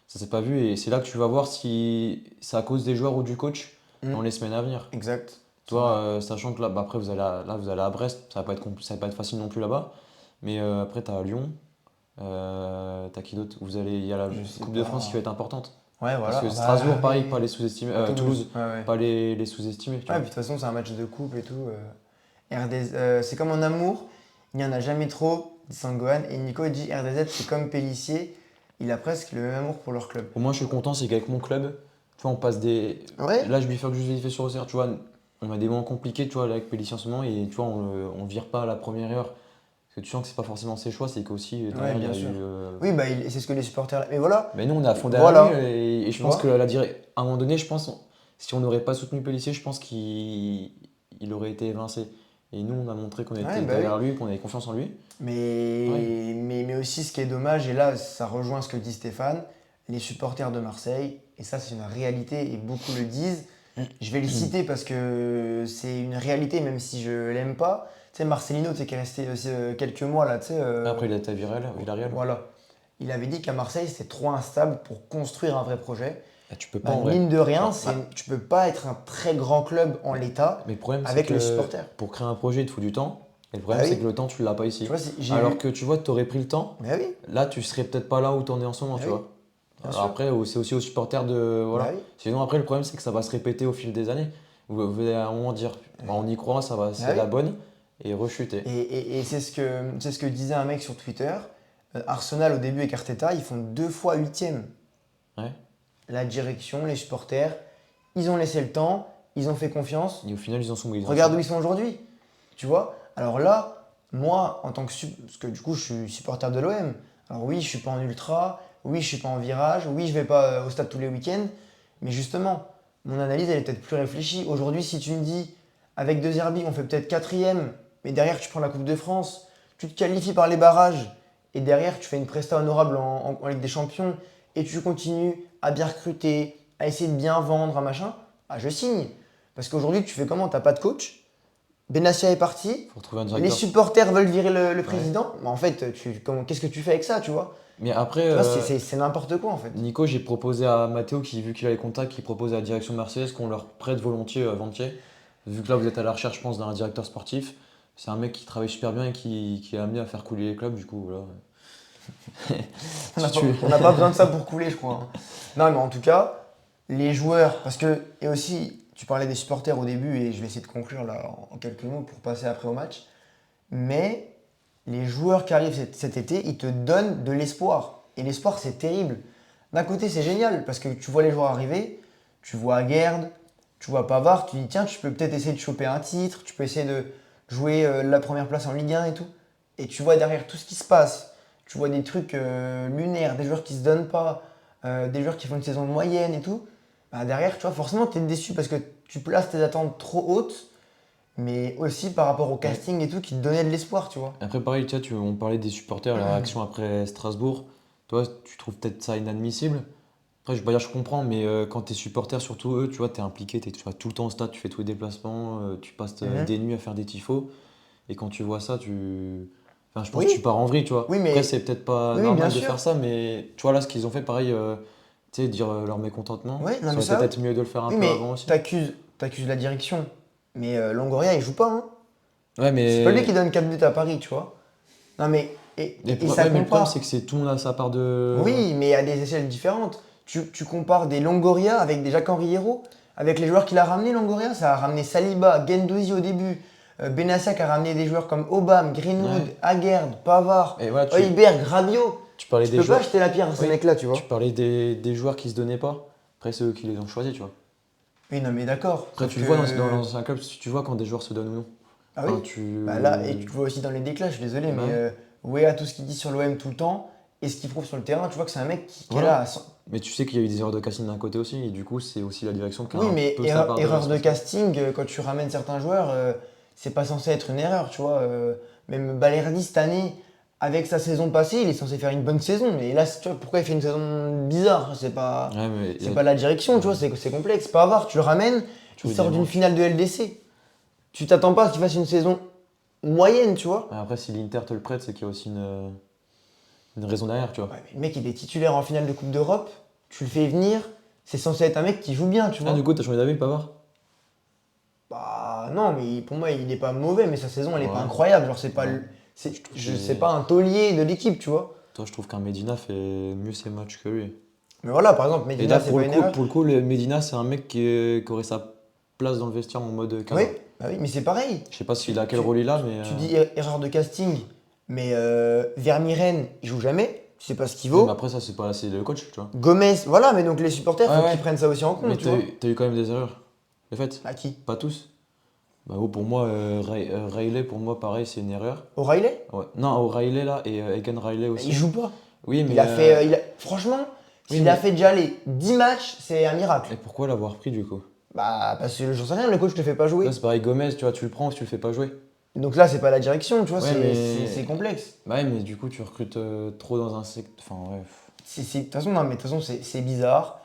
ça s'est pas vu. Et c'est là que tu vas voir si c'est à cause des joueurs ou du coach Hmm, dans les semaines à venir. exact. C'est Toi, vrai. sachant que là, bah, après, vous allez à Brest, ça va pas être facile non plus là-bas. Mais après, tu as Lyon, t'as qui d'autre? Il y a la Je sais Coupe de France qui va pas. être importante. Ouais, Parce voilà. que Bah, Strasbourg, pareil, pas mais les sous-estimer. Toulouse. Toulouse, Ouais, ouais. pas les sous-estimer, tu Ouais, puis vois. de toute façon, c'est un match de coupe et tout. RDZ, c'est comme en amour, il n'y en a jamais trop, dit Sangohan. Et Nico dit RDZ, c'est comme Pélissier, il a presque le même amour pour leur club. Au moins, je suis content, c'est qu'avec mon club, tu vois, on passe des. Ouais, Là, je bifurque juste vite fait sur Auxerre, tu vois. On a des moments compliqués, tu vois, là, avec Pélissier en ce moment, et tu vois, on vire pas à la première heure. Parce que tu sens que c'est pas forcément ses choix, c'est qu'aussi, ouais, derrière, il y bien a sûr. eu. Oui, bah, c'est ce que les supporters. Mais voilà, Mais nous, on est à fond derrière lui, voilà, et je tu pense que vois. à un moment donné, je pense, si on n'aurait pas soutenu Pélissier, je pense qu'il aurait été évincé. Et nous, on a montré qu'on Ouais, était bah oui. derrière lui, qu'on avait confiance en lui. Pareil. Mais aussi, ce qui est dommage, et là, ça rejoint ce que dit Stéphane, les supporters de Marseille, et ça, c'est une réalité, et beaucoup le disent. Je vais le citer parce que c'est une réalité, même si je l'aime pas. Tu sais, Marcelino, tu sais, qui est resté quelques mois là, tu sais. Après, il a été à Villarreal. Voilà. Il avait dit qu'à Marseille, c'était trop instable pour construire un vrai projet. Ah, tu peux pas Bah, en vrai. mine de rien, Genre, bah, tu peux pas être un très grand club en mais, l'état mais le problème, c'est avec les que supporters. pour créer un projet, il te faut du temps. Et le Bah problème, c'est oui, que le temps, tu l'as pas tu ici. vois, j'ai Alors vu. que tu vois, tu aurais pris le temps, Bah oui, là, tu serais peut-être pas là où tu en es en ce moment, bah tu oui, vois. bien Alors sûr. après, c'est aussi aux supporters de. Bah Voilà. oui, Sinon, après, le problème, c'est que ça va se répéter au fil des années. Vous allez à un moment dire, bah, on y croit, ça va, bah c'est oui. la bonne, et rechuter. Et c'est ce que disait un mec sur Twitter. Arsenal, au début, avec Arteta, ils font 2 fois huitième. Ouais. La direction, les supporters, ils ont laissé le temps, ils ont fait confiance. Et au final, ils en sont où ils en Regarde sont. où ils sont aujourd'hui. Tu vois? Alors là, moi, en tant que parce que du coup, je suis supporter de l'OM. Alors oui, je suis pas en ultra, oui, je suis pas en virage, oui, je vais pas au stade tous les week-ends. Mais justement, mon analyse, elle est peut-être plus réfléchie. Aujourd'hui, si tu me dis, avec deux Zerbi, on fait peut-être quatrième, mais derrière, tu prends la Coupe de France, tu te qualifies par les barrages, et derrière, tu fais une presta honorable en Ligue des Champions, et tu continues à bien recruter, à essayer de bien vendre, un machin, ah, je signe. Parce qu'aujourd'hui, tu fais comment? T'as pas de coach, Benassia est parti, Faut retrouver un les directeur. supporters veulent virer le Ouais. président. Mais en fait, qu'est-ce que tu fais avec ça, tu vois? Mais après, Tu vois, c'est n'importe quoi, en fait. Nico, j'ai proposé à Mathéo, vu qu'il a les contacts, qui propose à la direction marseillaise qu'on leur prête volontiers Vantier. Vu que là, vous êtes à la recherche, je pense, d'un directeur sportif. C'est un mec qui travaille super bien et qui est amené à faire couler les clubs, du coup, voilà. On n'a Si pas, tu... on n'a pas besoin de ça pour couler, je crois, hein. Non, mais en tout cas, les joueurs, parce que, et aussi, tu parlais des supporters au début, et je vais essayer de conclure là en quelques mots pour passer après au match. Mais les joueurs qui arrivent cet été, ils te donnent de l'espoir. Et l'espoir, c'est terrible. D'un côté, c'est génial parce que tu vois les joueurs arriver, tu vois Aguerd, tu vois Pavard, tu dis tiens, tu peux peut-être essayer de choper un titre, tu peux essayer de jouer la première place en Ligue 1 et tout. Et tu vois derrière tout ce qui se passe, tu vois des trucs lunaires, des joueurs qui se donnent pas, des joueurs qui font une saison moyenne et tout. Bah, derrière, tu vois, forcément, tu es déçu parce que tu places tes attentes trop hautes, mais aussi par rapport au Ouais. casting et tout qui te donnait de l'espoir, tu vois. Après, pareil, on parlait des supporters, la réaction après Strasbourg. Toi, tu trouves peut-être ça inadmissible. Après, je vais pas dire je comprends, mais quand t'es supporter, surtout eux, tu vois, t'es impliqué, tu vas tout le temps au stade, tu fais tous les déplacements, tu passes Mhm. des nuits à faire des tifos. Et quand tu vois ça, enfin, je pense que tu Oui, pars en vrille, tu vois. oui, Après, mais c'est peut-être pas oui, oui, bien normal de sûr. faire ça, mais tu vois, là, ce qu'ils ont fait, pareil, tu sais, dire leur mécontentement, Oui, non, ça mais aurait peut-être ça. été mieux de le faire un Oui, peu avant mais aussi. t'accuses la direction. Mais Longoria, il joue pas, hein. Ouais, C'est pas lui qui mais, donne 4 buts à Paris, tu vois. Non, mais. Et ça ouais, mais le problème, c'est compare. que c'est tout le monde a sa part de. Oui, mais à des échelles différentes. Tu compares des Longoria avec des Jacques-Henri Hérault, avec les joueurs qu'il a ramenés, Longoria. Ça a ramené Saliba, Guendouzi au début. Benassia qui a ramené des joueurs comme Obama, Greenwood, Ouais. Aguerd, Pavard, Et voilà, Højbjerg, Rabiot. tu parlais Tu des peux pas joueurs. jeter la pierre à ces Oui, mecs-là, tu tu vois. parlais des joueurs qui se donnaient pas. Après, c'est eux qui les ont choisis, tu vois. Oui, non, mais d'accord. Après, Sauf tu le vois que. dans un club, tu vois quand des joueurs se donnent ou non. Ah oui. Enfin, Bah là, et tu le vois aussi dans les déclats, je suis désolé, Bah mais ouais. Wea, tout ce qu'il dit sur l'OM tout le temps, et ce qu'il prouve sur le terrain, tu vois que c'est un mec qui est là Voilà. à 100. Mais tu sais qu'il y a eu des erreurs de casting d'un côté aussi, et du coup, c'est aussi la direction qui a Oui, un mais peu sa part de erreur de responsabilité. casting, quand tu ramènes certains joueurs, c'est pas censé être une erreur, tu vois. Même Balerdi, cette année, avec sa saison passée, il est censé faire une bonne saison, mais là, tu vois, pourquoi il fait une saison bizarre? Ouais, mais C'est pas la direction, tu vois, c'est complexe. Pavard, tu le ramènes, tu il vois, il sort d'une manque. finale de LDC. Tu t'attends pas à ce qu'il fasse une saison moyenne, tu vois. Après, si l'Inter te le prête, c'est qu'il y a aussi une. une raison derrière, tu vois. Ouais, mais le mec, il est titulaire en finale de Coupe d'Europe. Tu le fais venir. C'est censé être un mec qui joue bien, tu vois. Ah, du coup, t'as changé d'avis, Pavard? Bah non, mais pour moi, il est pas mauvais, mais sa saison, elle est pas Ouais. incroyable. Genre, c'est pas, Ouais. je qu'il sais est- pas un taulier de l'équipe, tu vois. Toi, je trouve qu'un Medina fait mieux ses matchs que lui. Mais voilà, par exemple, Et Medina, là, c'est pour pas le une coup, erreur. pour le coup, Medina, c'est un mec qui aurait sa place dans le vestiaire en mode cadre. Oui, bah oui, mais c'est pareil. Je sais pas à quel Tu- rôle il a, mais. Tu dis erreur de casting, mais Vermiren, il joue jamais. Tu sais pas ce qu'il Oui, mais vaut. après, ça, c'est le coach, tu vois. Gomez, voilà, mais donc les supporters, Ouais, faut ouais. qu'ils prennent ça aussi en Mais compte, tu vois. t'as eu quand même des erreurs. Les fait, À qui? pas tous. Bah, pour moi, Riley, pour moi, pareil, c'est une erreur. O'Reilly? Ouais. Non, Riley, là, et Egan Riley aussi. Il joue pas. Oui, mais. Il a fait, franchement, oui, s'il mais- a fait déjà les 10 matchs, c'est un miracle. Et pourquoi l'avoir pris, du coup? Bah, parce que j'en sais rien, le coach te fait pas jouer. Là, c'est pareil, Gomez, tu vois, tu le prends ou tu le fais pas jouer. Donc là, c'est pas la direction, tu vois, Ouais, c'est complexe. Bah ouais, mais du coup, tu recrutes trop dans un secteur. Enfin, ouais. De toute façon, non, mais de toute façon, c'est bizarre.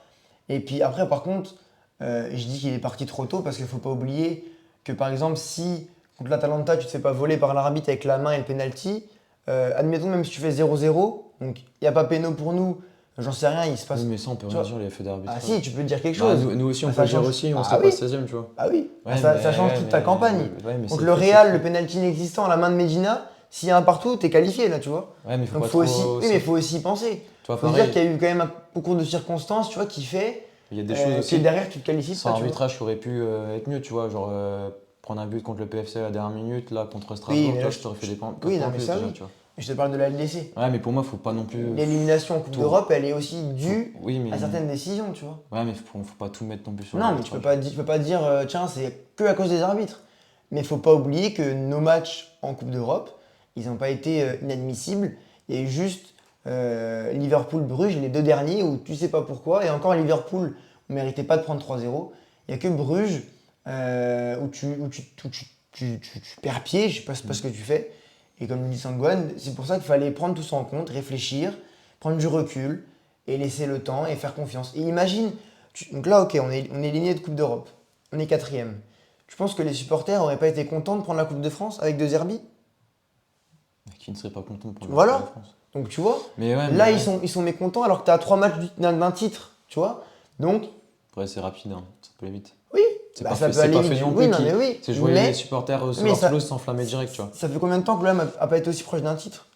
Et puis après, par contre, je dis qu'il est parti trop tôt parce qu'il faut pas oublier que, par exemple, si contre l'Atalanta, tu te fais pas voler par l'arbitre avec la main et le penalty, admettons même si tu fais 0-0, donc il n'y a pas péno pour nous, j'en sais rien, il se passe. Oui, mais ça, on peut tu rien vois. dire, les faits d'arbitrage. Ah si, tu peux dire quelque Bah, chose. nous aussi, on Bah, peut ça le dire change. aussi, on Ah serait oui. pas 16ème, tu vois. Ah oui, Ouais, ça change ouais, toute ta campagne. Ouais, mais Contre c'est le fait, Real, c'est le fait. penalty inexistant à la main de Medina, s'il y a un partout, t'es qualifié là, tu vois. Ouais, mais faut Donc pas faut trop. aussi, oui, mais faut aussi y penser. Tu vois, Faut se pareil, dire qu'il y a eu quand même un concours de circonstances, tu vois, qui fait il y a des choses que aussi. derrière tu te qualifies Sans pas, tu vois. arbitrage qui aurait pu être mieux, tu vois. Genre, prendre un but contre le PFC à la dernière minute, là, contre Strasbourg, Oui, mais tu là, vois, je t'aurais fait des points. oui, non, en mais plus, ça, déjà, oui. tu vois. Je te parle de la LDC. Ouais, mais pour moi, faut pas non plus. L'élimination en Coupe tout- d'Europe, elle est aussi due Oui, mais. à certaines décisions, tu vois. Ouais, mais faut pas tout mettre non plus sur Non, mais tu peux pas dire, tiens, c'est que à cause des arbitres. Mais il faut pas oublier que nos matchs en Coupe d'Europe, ils n'ont pas été inadmissibles. Il y a eu juste Liverpool-Bruges, les deux derniers, où tu sais pas pourquoi. Et encore, Liverpool, on méritait pas de prendre 3-0. Il y a que Bruges, où tu perds pied, je sais pas ce que tu fais. Et comme le dit Sangwan, c'est pour ça qu'il fallait prendre tout ça en compte, réfléchir, prendre du recul et laisser le temps et faire confiance. Et imagine, donc là, ok, on est éliminé de Coupe d'Europe, on est quatrième. Tu penses que les supporters auraient pas été contents de prendre la Coupe de France avec De Zerbi? Qui ne serait pas content pour Voilà. la France. Donc tu vois, Mais ouais, là mais ils sont mécontents alors que tu as 3 matchs d'un titre, tu vois. Donc, après, c'est rapide, hein. Ça peut aller vite. oui, C'est bah, pas ça fait, peut aller pas vite. fait non Oui, plus. non, mais oui. C'est jouer Mais- les supporters se mais ça- Toulouse s'enflammer direct, tu vois. Ça fait combien de temps que l'OM a pas été aussi proche d'un titre?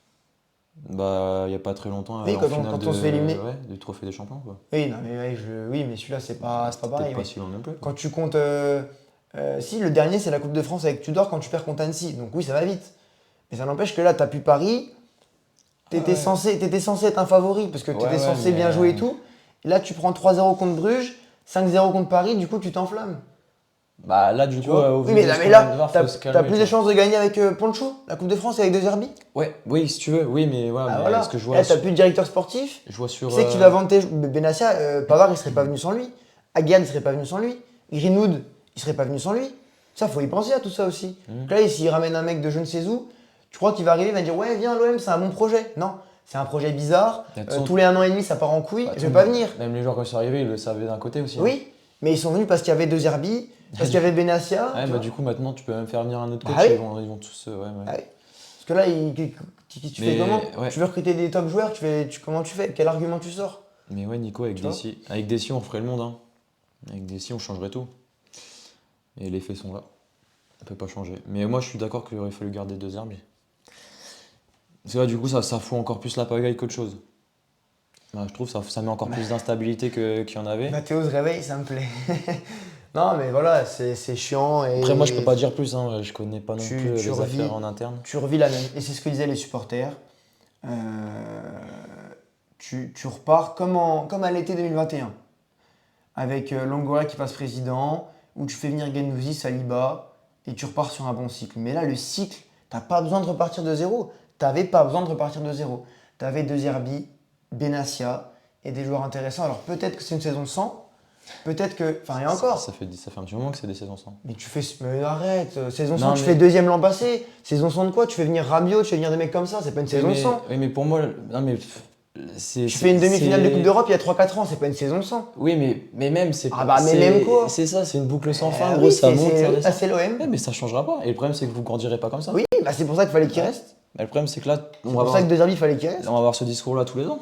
Bah, il y a pas très longtemps, Oui, en quand finale on se fait éliminer. ouais, du trophée des champions, quoi. Oui, non, mais, oui, mais celui-là, c'est pas pareil. Peut-être pas Mais si loin non plus. quand tu comptes. Si, le dernier, c'est la Coupe de France avec Tudor quand tu perds contre Annecy. Donc oui, ça va vite. Mais ça n'empêche que là, tu as pu Paris. T'étais censé être un favori parce que tu étais Ouais, censé mais, bien jouer et tout. Et là, tu prends 3-0 contre Bruges, 5-0 contre Paris, du coup, tu t'enflammes. Bah là, du Tu coup, vois. au Oui, vu mais, de là, ce mais qu'on vient de là, voir, t'as faut se calmer, plus tu de vois. chances de gagner avec Poncho, la Coupe de France et avec De Zerbi. Ouais, oui, si tu veux, oui, mais voilà, Ah, mais voilà. ce que je vois, Là, t'as plus de directeur sportif. je vois sur. Tu sais que tu vas vendre Benassia, Pavard, il serait pas venu sans lui. Aguiar, il serait pas venu sans lui. Greenwood, il serait pas venu sans lui. Ça, faut y penser à tout ça aussi. Donc là, s'il ramène un mec de je ne sais où, tu crois qu'il va arriver, il va dire ouais, viens, l'OM, c'est un bon projet. Non, c'est un projet bizarre. De toute façon, Tous les 1 an et demi, ça part en couille. bah, Je vais pas venir. Même les joueurs, quand ils sont arrivés, ils le savaient d'un côté aussi. Hein. Oui, mais ils sont venus parce qu'il y avait De Zerbi, parce qu'il y avait Benassia. Ouais, tu bah vois. du coup, maintenant, tu peux même faire venir un autre Bah coach, oui. ils vont tous. Ouais, ouais. Ah oui. Parce que là, tu fais Mais, comment ouais. Tu veux recruter des top joueurs, comment tu fais? Quel argument tu sors? Mais ouais, Nico, Tu vois Avec Dessy, on ferait le monde. Hein. Avec Dessy, on changerait tout. Et les faits sont là. On peut pas changer. Mais moi, je suis d'accord qu'il aurait fallu garder deux herbes. Parce que là, du coup, ça fout encore plus la pagaille qu'autre chose. Ouais, je trouve que ça met encore plus d'instabilité qu'il y en avait. Mathéo se réveille, ça me plaît. Non, mais voilà, c'est chiant. Et Après, moi, je peux pas dire plus. Hein. Je connais pas non Tu- plus tu les revis- affaires en interne. Tu revis la même. Et c'est ce que disaient les supporters. Euh, tu repars comme à l'été 2021. Avec Longoria qui passe président, où tu fais venir Guendouzi, Saliba, et tu repars sur un bon cycle. Mais là, le cycle, t'as pas besoin de repartir de zéro. T'avais pas besoin de repartir de zéro. T'avais De Zerbi, Benassia et des joueurs intéressants. Alors peut-être que c'est une saison sans, peut-être que. Enfin, et encore. Ça fait un petit moment que c'est des saisons sans. Mais tu fais. Mais arrête, saison Non, 100, tu mais- fais deuxième l'an passé. Saison 100 de quoi? Tu fais venir Rabiot, tu fais venir des mecs comme ça, c'est pas une saison 100. Oui, mais pour moi, non, mais Tu fais une demi-finale de Coupe d'Europe il y a 3-4 ans, c'est pas une saison 100. Oui, mais même, c'est Ah bah, mais même quoi C'est ça, c'est une boucle sans fin, Oui, gros, ça monte, ça c'est descend. c'est l'OM. Ouais, mais ça changera pas. Et le problème, c'est que vous grandirez pas comme ça. Oui, bah c'est pour ça qu'il fallait qu'il reste. Mais le problème, c'est que là, C'est pour ça que De Zerbi, il fallait qu'il reste. on va avoir ce discours-là tous les ans.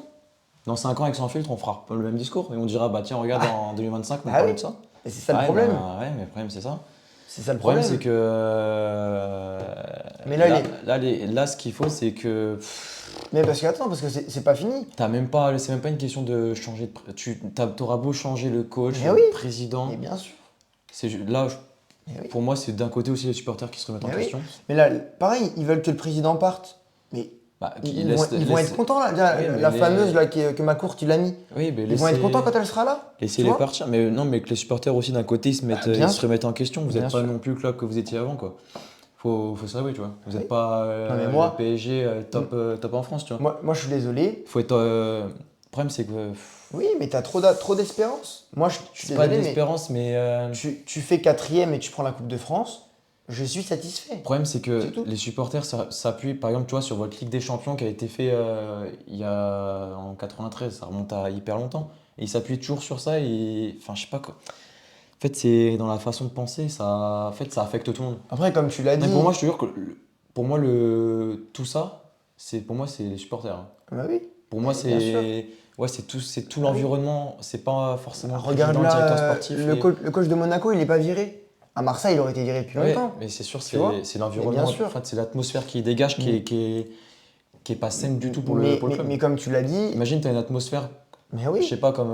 Dans 5 ans, avec Sans Filtre, on fera le même discours. Et on dira, bah tiens, regarde, en 2025, on parle de ça. Et c'est ça le Ouais, problème. bah, ouais, mais le problème, c'est ça. C'est ça le Le problème, problème. c'est que. Mais là, là, ce qu'il faut, c'est que. Mais parce que attends, parce que c'est pas fini. C'est même pas une question de changer de. T'auras beau changer le coach, Mais le oui. président. Mais bien sûr. Là, Mais oui. pour moi, c'est d'un côté aussi les supporters qui se remettent en Mais oui. question. Mais là, pareil, ils veulent que le président parte. Mais Bah, ils vont être contents là. Déjà, Oui, mais la fameuse là, que Macourt il a mis. Oui, mais Ils vont être contents quand elle sera là. Laissez-les partir. Mais non, mais que les supporters aussi d'un côté ils bien se remettent en question. Vous Bien n'êtes pas sûr. non plus le club que vous étiez avant, quoi. Faut savoir, tu vois. Vous Oui. n'êtes pas Non, mais moi- le PSG top en France, tu vois. Moi, je suis désolé. Faut être. Le problème, c'est que. Oui, mais t'as trop d'espérance. Moi, je suis C'est pas désolé, mais d'espérance, mais. tu fais 4e et tu prends la Coupe de France. Je suis satisfait. Le problème, c'est que C'est tout. les supporters s'appuient, par exemple, tu vois, sur votre Ligue des Champions qui a été fait il y a en 93, ça remonte à hyper longtemps. Et ils s'appuient toujours sur ça et. Enfin, je sais pas quoi. En fait, c'est dans la façon de penser, ça affecte tout le monde. Après, comme tu l'as dit. Mais pour moi, je te jure que pour moi, tout ça, pour moi, c'est les supporters, hein. Bah oui. Pour moi, Bien sûr. c'est tout l'environnement. C'est pas forcément le Regarde président, le directeur là, sportif. le coach de Monaco, il n'est pas viré. À Marseille, il aurait été viré depuis Ouais, longtemps. mais c'est sûr, Tu vois c'est Mais l'environnement. bien sûr. En fait, c'est l'atmosphère qui dégage qui est pas saine du tout pour mais, le club. mais comme tu l'as dit, Imagine, tu as une atmosphère, mais je oui, sais pas, comme.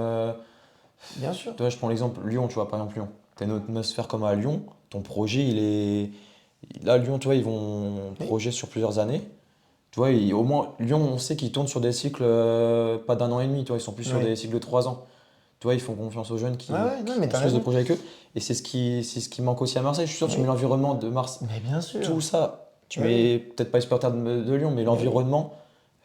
bien sûr. Tu vois, je prends l'exemple Lyon, tu vois, par exemple Lyon. Tu as une atmosphère comme à Lyon, ton projet, il est. Là, Lyon, tu vois, ils vont Oui. projet sur plusieurs années. Tu vois, au moins, Lyon, on sait qu'ils tournent sur des cycles pas d'1 an et demi, tu vois, ils sont plus sur Oui. des cycles de 3 ans. Tu vois, ils font confiance aux jeunes qui Ouais, non, mais t'as construisent des raison. projets avec eux. Et c'est ce qui manque aussi à Marseille. Je suis sûr que tu Oui. mets l'environnement de Marseille, Mais bien sûr. tout ça, tu Oui. mets peut-être pas les supporters de Lyon, mais l'environnement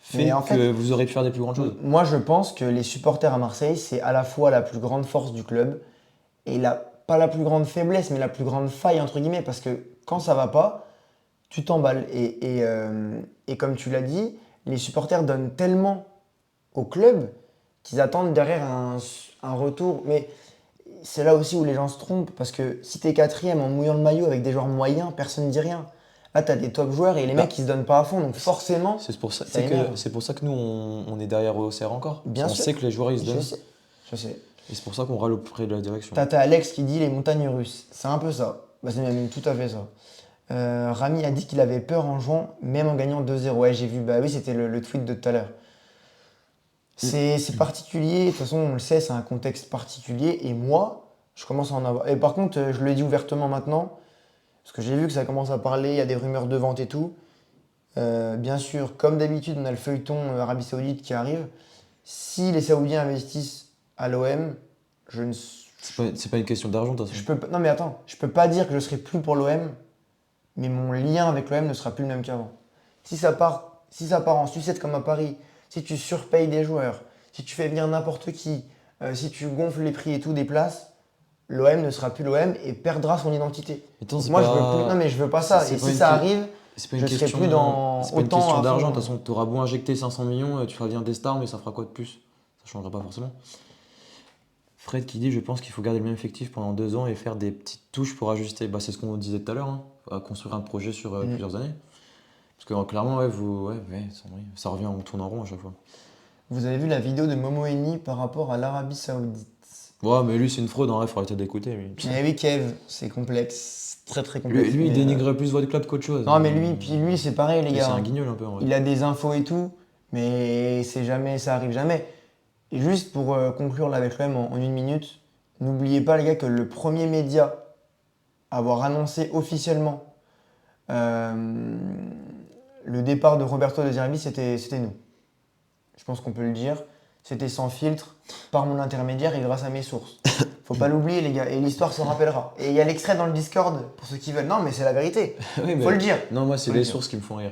fait Mais en que fait, vous aurez pu faire des plus grandes choses. Moi, je pense que les supporters à Marseille, c'est à la fois la plus grande force du club et pas la plus grande faiblesse, mais la plus grande faille, entre guillemets, parce que quand ça va pas, tu t'emballes. Et comme tu l'as dit, les supporters donnent tellement au club qu'ils attendent derrière un retour. Mais c'est là aussi où les gens se trompent, parce que si t'es 4e en mouillant le maillot avec des joueurs moyens, personne ne dit rien. Là, t'as des top joueurs et les mecs, ils se donnent pas à fond, donc forcément, C'est pour ça, ça énerve. c'est pour ça que nous, on est derrière OCR encore. Bien Parce qu'on sûr. sait que les joueurs, ils se Je donnent. sais. Je sais. Et c'est pour ça qu'on râle auprès de la direction. T'as Alex qui dit les montagnes russes. C'est un peu ça. Bah, c'est même tout à fait ça. Rami a dit qu'il avait peur en jouant, même en gagnant 2-0. Ouais, j'ai vu. Bah oui, c'était le tweet de tout à l'heure. C'est particulier. De toute façon, on le sait, c'est un contexte particulier. Et moi, je commence à en avoir. Et par contre, je le dis ouvertement maintenant, parce que j'ai vu que ça commence à parler. Il y a des rumeurs de vente et tout. Bien sûr, comme d'habitude, on a le feuilleton Arabie Saoudite qui arrive. Si les Saoudiens investissent à l'OM, je ne. C'est pas une question d'argent, de toute façon. Non mais attends, je peux pas dire que je serai plus pour l'OM, mais mon lien avec l'OM ne sera plus le même qu'avant. Si ça part en sucette comme à Paris, si tu surpayes des joueurs, si tu fais venir n'importe qui, si tu gonfles les prix et tout des places, l'OM ne sera plus l'OM et perdra son identité. Attends, Donc moi je veux plus, non mais je veux pas ça. c'est Et pas si une ça que- arrive, C'est pas je une serai question, plus dans c'est pas une autant question à d'argent. fond. De toute façon, tu auras beau injecter 500 millions, tu feras venir des stars, mais ça fera quoi de plus? Ça changera pas forcément. Fred qui dit, je pense qu'il faut garder le même effectif pendant 2 ans et faire des petites touches pour ajuster. Bah, c'est ce qu'on disait tout à l'heure, hein. Construire un projet sur plusieurs années. Parce que clairement, ça revient, on tourne en rond à chaque fois. Vous avez vu la vidéo de Momo Eni par rapport à l'Arabie Saoudite? Ouais, mais lui, c'est une fraude, en vrai, il faudrait arrêter d'écouter. Eh oui, Kev, c'est complexe, très très complexe. Lui, il mais, dénigrait plus votre club qu'autre chose. Non mais lui c'est pareil les C'est gars. un guignol un peu, en vrai. Il a des infos et tout, mais ça arrive jamais. Et juste pour conclure là avec l'OM en 1 minute, n'oubliez pas les gars que le premier média à avoir annoncé officiellement le départ de Roberto De Zerbi, c'était nous. Je pense qu'on peut le dire. C'était sans filtre, par mon intermédiaire et grâce à mes sources. Faut pas l'oublier les gars, et l'histoire s'en rappellera. Et il y a l'extrait dans le Discord pour ceux qui veulent. Non mais c'est la vérité, Oui, faut le dire. Non, moi, c'est Faut le les dire. sources qui me font rire.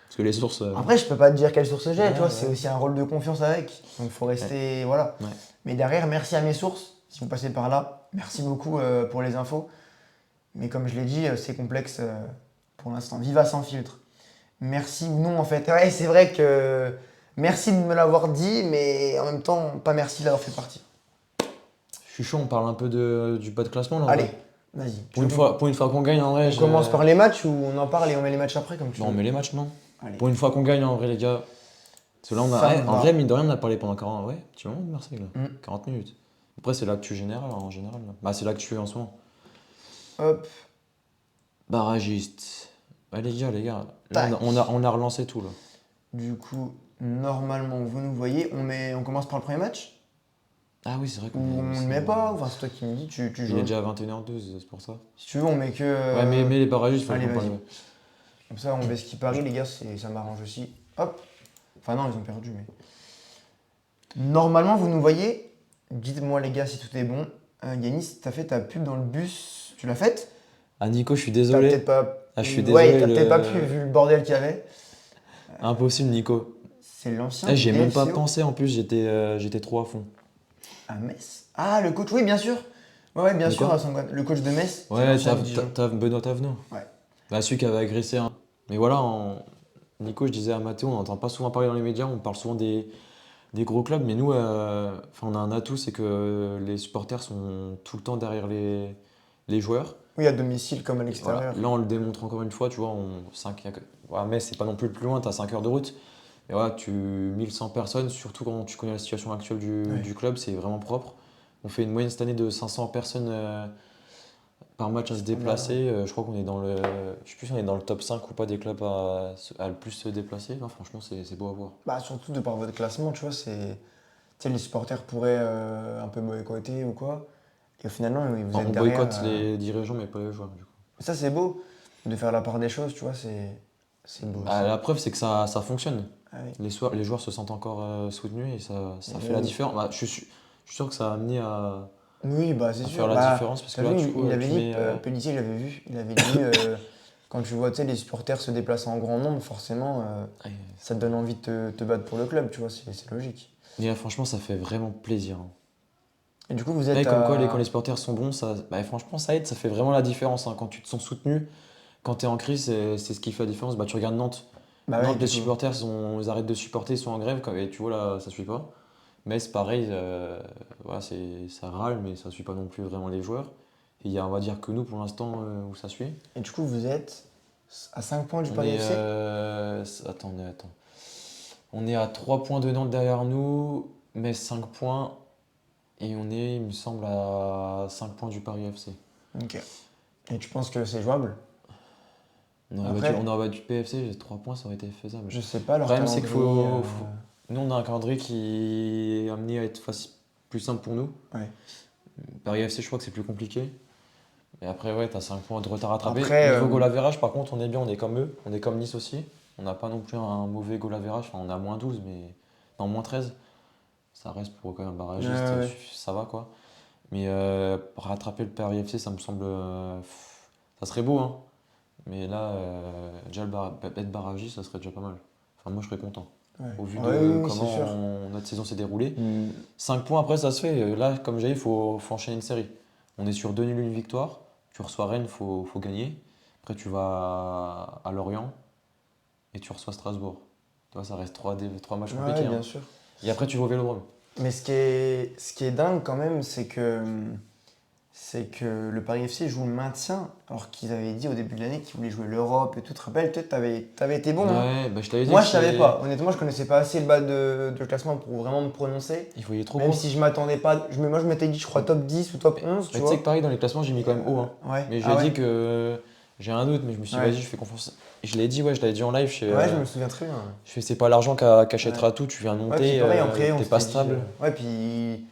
Parce que les sources. Après, je peux pas te dire quelle source j'ai, Ouais, tu vois, ouais. c'est aussi un rôle de confiance avec. Donc faut rester, voilà. Ouais. Mais derrière, merci à mes sources, si vous passez par là. Merci beaucoup pour les infos. Mais comme je l'ai dit, c'est complexe pour l'instant. Viva sans filtre. Merci ou non en fait. Ouais, c'est vrai que merci de me l'avoir dit, mais en même temps, pas merci d'avoir fait partie. Je suis chaud, on parle un peu du bas de classement là. en Allez, vrai. vas-y. Pour une fois qu'on gagne, en vrai. On commence par les matchs ou on en parle et on met les matchs après comme tu Non, veux. mais les matchs, non. Allez. Pour une fois qu'on gagne, en vrai, les gars. Parce que là, Ça me en va. vrai, mine de rien, on a parlé pendant 40, ouais, petit moment de Marseille, là. Mm. 40 minutes. Après, c'est l'actu général, en général, là. Bah, c'est l'actu en ce moment. Hop, Barragiste. Ouais, les gars. Là, tac. on a relancé tout, là. Du coup, normalement, vous nous voyez. On commence par le premier match? Ah oui, c'est vrai Ou qu'on on est. le met pas? Enfin, c'est toi qui me dis, tu Il est joues. déjà 21h12, c'est pour ça. Si tu veux, on met que. Ouais, mais les barragistes, il faut Allez, qu'on parle. vas-y. Comme ça, on baisse qui parie, les gars, ça m'arrange aussi. Hop. Enfin, non, ils ont perdu, mais. Normalement, vous nous voyez. Dites-moi, les gars, si tout est bon. Yanis, t'as fait ta pub dans le bus. Tu l'as faite? Ah, Nico, je suis T'as désolé. peut-être pas. Ah, je suis Ouais, désolé. t'as peut-être pas pu, vu le bordel qu'il y avait. Impossible, Nico. C'est l'ancien Eh, j'ai même pas PFCO pensé, en plus, j'étais trop à fond. à Metz. Ah, le coach, oui, bien sûr. Ouais, bien De sûr, quoi? à Sangoine. Le coach de Metz, c'est Ouais, l'ancien de Dijon. Benoît Tavenot. Ouais. Bah, celui qui avait agressé un. Mais voilà, Nico, je disais à Mathéo, on n'entend pas souvent parler dans les médias, on parle souvent des gros clubs, mais nous, enfin, on a un atout, c'est que les supporters sont tout le temps derrière les joueurs. Oui, à domicile comme à Et voilà. l'extérieur. Là, on le démontre encore une fois, tu vois, ouais, mais c'est pas non plus le plus loin, t'as 5 heures de route. Mais voilà, 1100 personnes, surtout quand tu connais la situation actuelle Ouais. du club, c'est vraiment propre. On fait une moyenne cette année de 500 personnes par match à se C'est pas mal, déplacer. Je crois qu'on est dans le. Je sais plus si on est dans le top 5 ou pas des clubs à le plus se déplacer. Non, franchement, c'est beau à voir. Bah, surtout de par votre classement, tu vois, c'est. Tu sais, les supporters pourraient un peu boycotter ou quoi. Et finalement, oui, vous Enfin, êtes on derrière. boycotte les dirigeants, mais pas les joueurs, du coup. Ça, c'est beau de faire la part des choses, tu vois, c'est beau Bah, aussi. la preuve, c'est que ça fonctionne. Ah oui. Les joueurs se sentent encore soutenus et ça Et fait la oui. différence. Bah, je suis sûr que ça a amené Oui, bah, c'est à sûr. faire la Bah, différence parce t'as que là, vu, du coup, il avait tu dit, mets. Pellissier, je l'avais vu, il avait dit, quand tu vois, tu sais, les supporters se déplacer en grand nombre, forcément, Ouais. ça te donne envie de te battre pour le club, tu vois, c'est logique. Mais franchement, ça fait vraiment plaisir, hein. Et du coup, vous Ouais, êtes comme quoi, quand les à. supporters sont bons, bah, franchement, ça aide, ça fait vraiment la différence, hein. Quand tu te sens soutenu, quand tu es en crise, c'est ce qui fait la différence. Bah, tu regardes Nantes. Bah oui, Nantes, les du coup. supporters, ils arrêtent de supporter, ils sont en grève, et tu vois là, ça suit pas. Mais c'est pareil, voilà, ça râle, mais ça suit pas non plus vraiment les joueurs. Et il y a, on va dire que nous, pour l'instant, où ça suit. Et du coup, vous êtes à 5 points du On Paris est. FC? Attends. On est à 3 points de Nantes derrière nous, mais 5 points. Et on est, il me semble, à 5 points du Paris FC. Ok. Et tu penses que c'est jouable? Après, On aurait battu le PFC, 3 points, ça aurait été faisable. je sais pas Le leur problème, c'est qu'il calendrier. Nous, on a un calendrier qui est amené à être plus simple pour nous. Ouais. Paris FC, je crois que c'est plus compliqué. Et après, ouais, t'as 5 points de retard à rattraper. Après, Niveau goal average, par contre, on est bien, on est comme eux. On est comme Nice aussi. On n'a pas non plus un mauvais goal average. Enfin, on a moins 12, mais. Non, moins 13. Ça reste pour quand même un barragiste, ouais. ça va quoi. Mais rattraper le Paris FC, ça me semble. Ça serait beau, hein. Mais là, déjà être barragiste, ça serait déjà pas mal. Enfin, moi, je serais content. Ouais. Au vu Ouais, de oui, c'est comment sûr. notre saison s'est déroulée. Hmm. 5 points après, ça se fait. Là, comme j'ai dit, faut enchaîner une série. On est sur 2 nuls, une victoire. Tu reçois Rennes, faut gagner. Après, tu vas à Lorient et tu reçois Strasbourg. Tu vois, ça reste 3 matchs Ouais, compliqués, hein. bien sûr. Et après, tu vas au Vélodrome. Mais ce qui est dingue quand même, c'est que le Paris FC joue le maintien, alors qu'ils avaient dit au début de l'année qu'ils voulaient jouer l'Europe et tout. Tu te rappelles, peut-être t'avais été bon, hein. Ouais, bah, je t'avais dit Moi, que je savais pas. Honnêtement, je connaissais pas assez le bas de classement pour vraiment me prononcer. il voyait trop Même gros. si je m'attendais pas. Moi, je m'étais dit, je crois, top 10 ou top 11, tu Mais tu vois. sais que pareil, dans les classements, j'ai mis quand même haut, hein. Ouais. Mais je Ah lui ai ouais. dit que j'ai un doute, mais je me suis dit, Ouais. vas-y, je fais confiance. Et je l'ai dit, ouais, je l'avais dit en live. Ouais, je me souviens très bien. Je fais, c'est pas l'argent qu'achètera tout, tu viens Ouais, puis monter, pareil, après, on t'es pas s'était dit. stable. Ouais, puis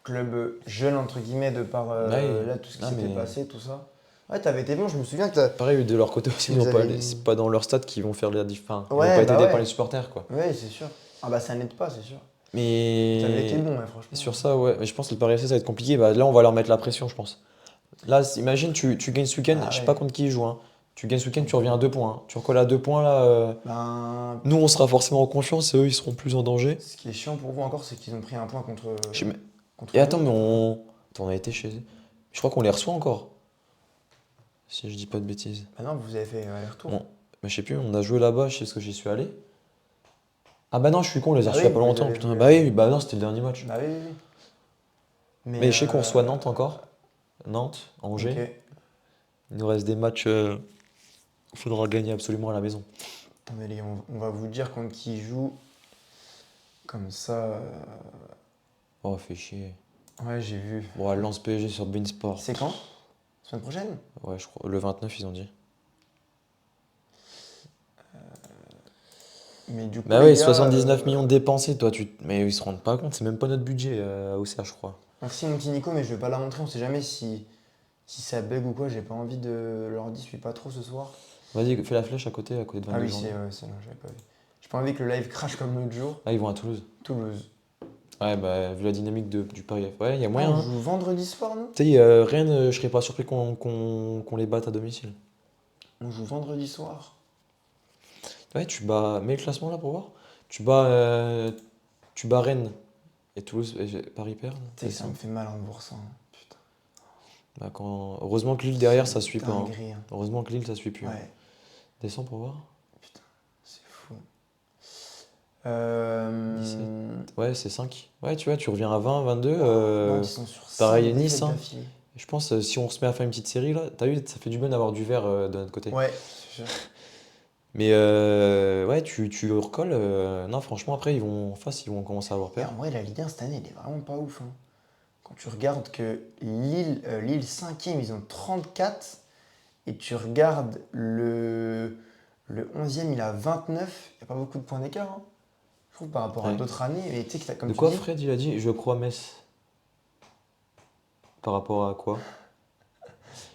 club jeune, entre guillemets, de par Ouais. là, tout ce qui Non, s'était mais passé, tout ça. Ouais, t'avais été bon, je me souviens que t'as. pareil, de leur côté aussi, Vous avez- c'est pas dans leur stade qu'ils vont faire la différence. Ils vont Ouais, pas être bah aidés ouais. par les supporters, quoi. Ouais, c'est sûr. Ah bah ça n'aide pas, c'est sûr. T'avais été Mais bon, ouais, franchement. sur ça, ouais, mais je pense que le Paris FC, ça va être compliqué. Bah, là, on va leur mettre la pression, je pense. Là, imagine, tu gagnes ce week-end, Ah je sais ouais. pas contre qui ils jouent, hein. Tu gagnes ce week-end, tu reviens à 2 points, hein. Tu recolles à 2 points, là. Ben, Nous, on sera forcément en confiance et eux, ils seront plus en danger. ce qui est chiant pour vous encore, c'est qu'ils ont pris un point contre. Je sais même- contre Et attends, nous. mais Attends, on a été chez eux. Je crois qu'on les reçoit encore. Si je dis pas de bêtises. Bah non, vous avez fait aller-retour. Bon, mais je sais plus, on a joué là-bas, je sais ce que j'y suis allé. Ah bah non, je suis con, on les a Ah reçus oui, il y a pas vous les longtemps, avez putain. vus, Bah oui, bah non, c'était le dernier match. Bah oui, oui, oui. Mais je sais qu'on reçoit Nantes encore. Nantes, Angers. Ok. Il nous reste des matchs. Il faudra gagner absolument à la maison. Mais les gars, on va vous dire contre qui il joue. Comme ça. Oh, fait chier. Ouais, j'ai vu. Bon, Lens PSG sur Beansport. C'est quand? Semaine prochaine? Ouais, je crois. Le 29, ils ont dit. Mais du coup, Bah les ouais, gars, 79 millions dépensés, toi, mais ils se rendent pas compte, c'est même pas notre budget à Auxerre, je crois. merci mon petit Nico, mais je vais pas la montrer. On sait jamais si ça bug ou quoi. J'ai pas envie de leur dire, je suis pas trop ce soir. Vas-y, fais la flèche à côté de Ah 22 oui, janvier. c'est là, j'avais pas vu. J'ai pas envie que le live crache comme l'autre jour. Ah, ils vont à Toulouse. Toulouse. Ouais, bah, vu la dynamique du Paris F. Ouais, il y a Ah, moyen. on Hein. joue vendredi soir, nous? Tu sais, Rennes, je serais pas surpris qu'on les batte à domicile. On joue vendredi soir. Ouais, mets le classement là pour voir. Tu bats Rennes et Toulouse, et Paris perd. Tu sais que ça me fait mal en bourse. Hein. Putain. Bah, heureusement que Lille derrière, C'est ça une suit pas. Hein. dinguerie, hein. Heureusement que Lille, ça suit plus. Hein. Ouais, Descends pour voir. putain, c'est fou. 17. Ouais, c'est 5. Ouais, tu vois, tu reviens à 20, 22. Non, ils sont sur pareil, 5 Nice. défaites Hein. d'affilée. Je pense si on se met à faire une petite série là, t'as vu, ça fait du bien d'avoir du vert de notre côté. Ouais, c'est sûr. Mais ouais, tu recolles. Non, franchement, après, en face, ils vont commencer à avoir Et peur. en vrai, la Ligue 1 cette année, elle est vraiment pas ouf. Hein. Quand tu regardes que Lille 5e, ils ont 34. Et tu regardes le 11e, il a 29. Il n'y a pas beaucoup de points d'écart. Hein. Je trouve par rapport à Ouais. d'autres années. Mais tu sais que comme De tu quoi dis, Fred, il a dit? Je crois Metz. Par rapport à quoi?